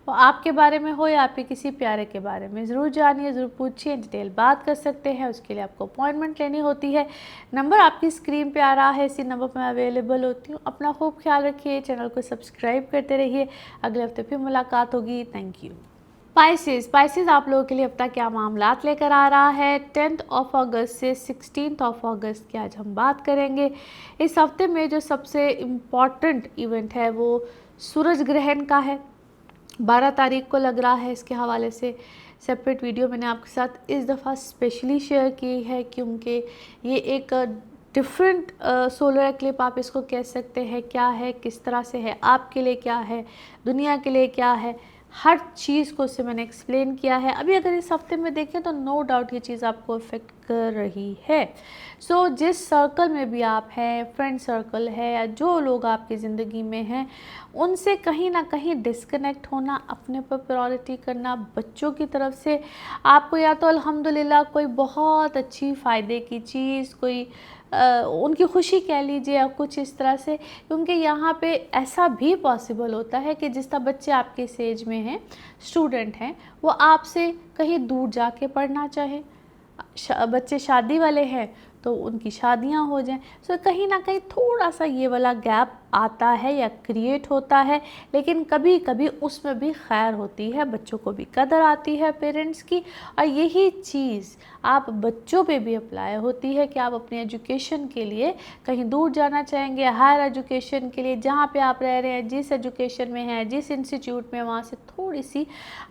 वो आपके बारे में हो या आपके किसी प्यारे के बारे में, ज़रूर जानिए, ज़रूर पूछिए, डिटेल बात कर सकते हैं। उसके लिए आपको अपॉइंटमेंट लेनी होती है। नंबर आपकी स्क्रीन पे आ रहा है, इसी नंबर पर मैं अवेलेबल होती हूँ। अपना खूब ख्याल रखिए, चैनल को सब्सक्राइब करते रहिए। अगले हफ्ते फिर मुलाकात होगी। Thank you. स्पाइसेस आप लोगों के लिए अपना क्या मामलात लेकर आ रहा है। 10 अगस्त से 16 अगस्त की आज हम बात करेंगे। इस हफ्ते में जो सबसे इम्पॉर्टेंट इवेंट है वो सूरज ग्रहण का है। 12 तारीख को लग रहा है। इसके हवाले से सेपरेट वीडियो मैंने आपके साथ इस दफ़ा स्पेशली शेयर की है, क्योंकि ये एक डिफरेंट सोलर एक्लिप आप इसको कह सकते हैं। क्या है, किस तरह से है, आपके लिए क्या है, दुनिया के लिए क्या है, हर चीज़ को उससे मैंने एक्सप्लेन किया है। अभी अगर इस हफ्ते में देखें तो नो डाउट ये चीज़ आपको अफेक्ट कर रही है। सो जिस सर्कल में भी आप हैं, फ्रेंड सर्कल है या जो लोग आपकी ज़िंदगी में हैं, उनसे कहीं ना कहीं डिस्कनेक्ट होना, अपने पर प्रायोरिटी करना। बच्चों की तरफ से आपको या तो अल्हम्दुलिल्लाह कोई बहुत अच्छी फ़ायदे की चीज़, कोई उनकी खुशी कह लीजिए या कुछ इस तरह से, क्योंकि यहाँ पे ऐसा भी पॉसिबल होता है कि जिस तरह बच्चे आपके इस एज में हैं, स्टूडेंट हैं, वो आपसे कहीं दूर जाके पढ़ना चाहें। बच्चे शादी वाले हैं तो उनकी शादियां हो जाएं। सो कहीं ना कहीं थोड़ा सा ये वाला गैप आता है या क्रिएट होता है, लेकिन कभी कभी उसमें भी खैर होती है, बच्चों को भी कदर आती है पेरेंट्स की। और यही चीज़ आप बच्चों पे भी अप्लाई होती है कि आप अपनी एजुकेशन के लिए कहीं दूर जाना चाहेंगे, हायर एजुकेशन के लिए, जहाँ पे आप रह रहे हैं, जिस एजुकेशन में हैं, जिस इंस्टीट्यूट में, वहाँ से थोड़ी सी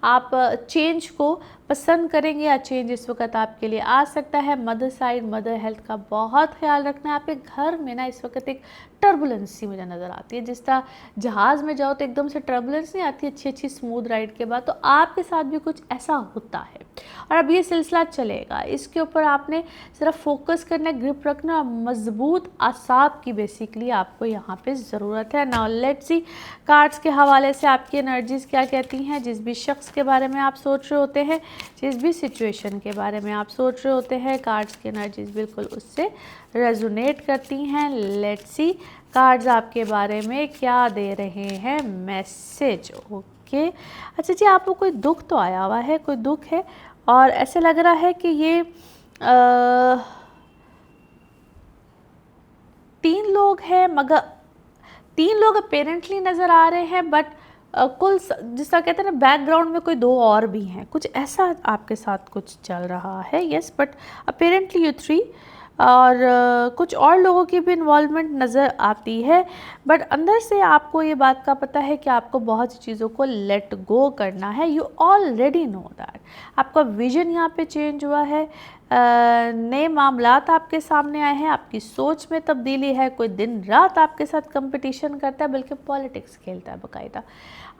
आप चेंज को पसंद करेंगे या चेंज इस वक्त आपके लिए आ सकता है। मदर साइड, मदर हेल्थ का बहुत ख्याल रखना है। आपके घर में ना इस वक्त एक टर्बुलेंसी मुझे नज़र आती है। जिस तरह जहाज़ में जाओ तो एकदम से टर्बुलेंस नहीं आती अच्छी स्मूथ राइड के बाद, तो आपके साथ भी कुछ ऐसा होता है। और अब ये सिलसिला चलेगा, इसके ऊपर आपने सिर्फ फोकस करना, ग्रिप रखना, मजबूत आसाब की बेसिकली आपको यहाँ पे ज़रूरत है। नाउ लेट्स सी कार्ड्स के हवाले से आपकी एनर्जीज क्या कहती हैं। जिस भी शख्स के बारे में आप सोच रहे होते हैं, जिस भी सिचुएशन के बारे में आप सोच रहे होते हैं, कार्ड्स की एनर्जीज बिल्कुल उससे रेजोनेट करती हैं। लेट्स सी कार्ड्स आपके बारे में क्या दे रहे हैं मैसेज। ओके, अच्छा जी, आपको कोई दुख तो आया हुआ है, कोई दुख है और ऐसे लग रहा है कि ये 3 लोग हैं, मगर 3 लोग अपेरेंटली नज़र आ रहे हैं, बट कुल जिस तरह कहते हैं ना, बैकग्राउंड में कोई 2 और भी हैं, कुछ ऐसा आपके साथ कुछ चल रहा है। यस, बट अपेरेंटली यू 3 और कुछ और लोगों की भी इन्वॉल्वमेंट नज़र आती है, बट अंदर से आपको ये बात का पता है कि आपको बहुत सी चीज़ों को लेट गो करना है। You already know that. आपका विजन यहाँ पे चेंज हुआ है, नए मामलात आपके सामने आए हैं, आपकी सोच में तब्दीली है। कोई दिन रात आपके साथ कंपटीशन करता है, बल्कि पॉलिटिक्स खेलता है बाकायदा।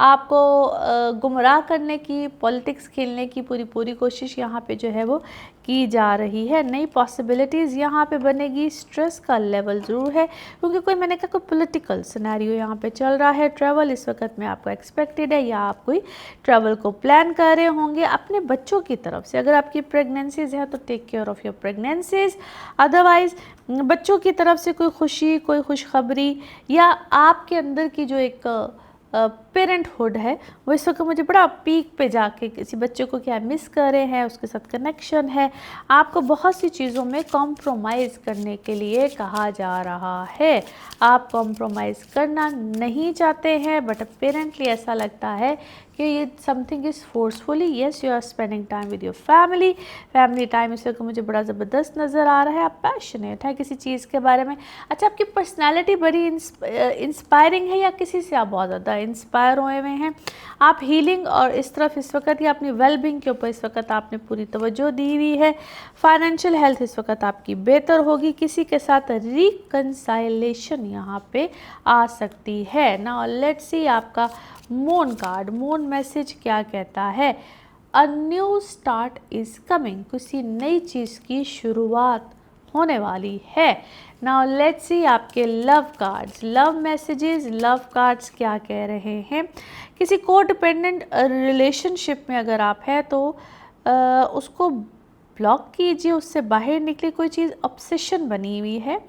आपको गुमराह करने की, पॉलिटिक्स खेलने की पूरी कोशिश यहाँ पे जो है वो की जा रही है। नई पॉसिबिलिटीज़ यहाँ पे बनेगी। स्ट्रेस का लेवल ज़रूर है, क्योंकि कोई, मैंने कहा, कोई पॉलिटिकल सिनेरियो यहाँ पे चल रहा है। ट्रैवल इस वक्त में आपको एक्सपेक्टेड है, या आप कोई ट्रैवल को प्लान कर रहे होंगे अपने बच्चों की तरफ से। अगर आपकी प्रेगनेंसीज है तो take care of your pregnancies. Otherwise बच्चों की तरफ से कोई खुशी, कोई खुशखबरी, या आपके अंदर की जो एक पेरेंटहुड है वो इस वक्त मुझे बड़ा पीक पे जाके, किसी बच्चे को क्या मिस कर रहे हैं, उसके साथ कनेक्शन है। आपको बहुत सी चीज़ों में कॉम्प्रोमाइज़ करने के लिए कहा जा रहा है। आप कॉम्प्रोमाइज़ करना नहीं चाहते हैं, बट अपेरेंटली ऐसा लगता है कि ये something is forcefully. Yes, you are spending time with your family time इस वक्त मुझे बड़ा ज़बरदस्त नज़र आ रहा है। आप पैशनेट है किसी चीज़ के बारे में। अच्छा, आपकी पर्सनैलिटी बड़ी इंस्पायरिंग है, या किसी से आप बहुत ज़्यादा इंस्पायर हुए हुए हैं। आप हीलिंग और इस तरफ इस वक्त या अपनी वेलबींग के ऊपर इस वक्त आपने पूरी तवज्जो दी हुई है। फाइनेंशियल हेल्थ इस वक्त आपकी बेहतर होगी। किसी के साथ रिकंसाइलेशन यहाँ पे आ सकती है। नाउ लेट्स सी आपका मून कार्ड, मून मैसेज क्या कहता है। A new start is coming, किसी नई चीज़ की शुरुआत होने वाली है। नाउ लेट्स सी आपके love cards, love messages, love cards क्या कह रहे हैं। किसी को डिपेंडेंट रिलेशनशिप में अगर आप हैं तो उसको ब्लॉक कीजिए, उससे बाहर निकले। कोई चीज़ ऑब्सेशन बनी हुई है,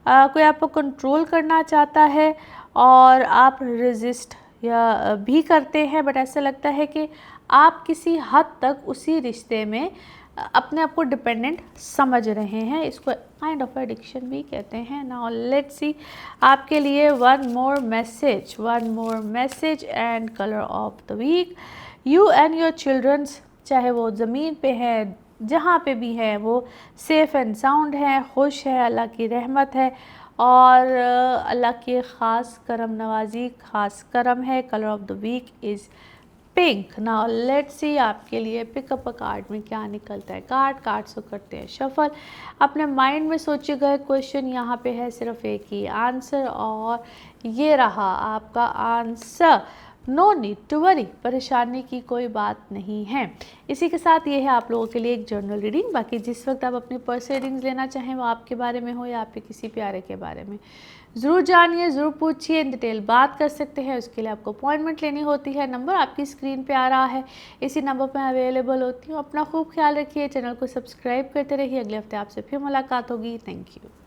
कोई आपको कंट्रोल करना चाहता है और आप रेजिस्ट या भी करते हैं, बट ऐसा लगता है कि आप किसी हद तक उसी रिश्ते में अपने आप को डिपेंडेंट समझ रहे हैं। इसको काइंड ऑफ एडिक्शन भी कहते हैं। नाउ लेट्स सी आपके लिए one more message and colour of the week. You and your childrens, चाहे वो ज़मीन पे है, जहाँ पे भी है, वो सेफ़ एंड साउंड है, खुश है, अल्लाह की रहमत है और अल्लाह की ख़ास करम नवाजी, ख़ास करम है। Colour of the week is pink. Now let's see आपके लिए पिकअप अ कार्ड में क्या निकलता है। कार्ड्स को करते हैं शफल। अपने माइंड में सोचे गए क्वेश्चन यहाँ पे है सिर्फ एक ही आंसर और ये रहा आपका answer. No need to worry, परेशानी की कोई बात नहीं है। इसी के साथ ये है आप लोगों के लिए एक जर्नल रीडिंग। बाकी जिस वक्त आप अपनी पर्सनल रीडिंग्स लेना चाहें वो आपके बारे में हो या आपके किसी प्यारे के बारे में, ज़रूर जानिए, ज़रूर पूछिए, इन डिटेल बात कर सकते हैं। उसके लिए आपको अपॉइंटमेंट लेनी होती है। नंबर आपकी स्क्रीन पे आ रहा है, इसी नंबर पर अवेलेबल होती हूँ। अपना खूब ख्याल रखिए, चैनल को सब्सक्राइब करते रहिए। अगले हफ्ते आपसे फिर मुलाकात होगी। Thank you.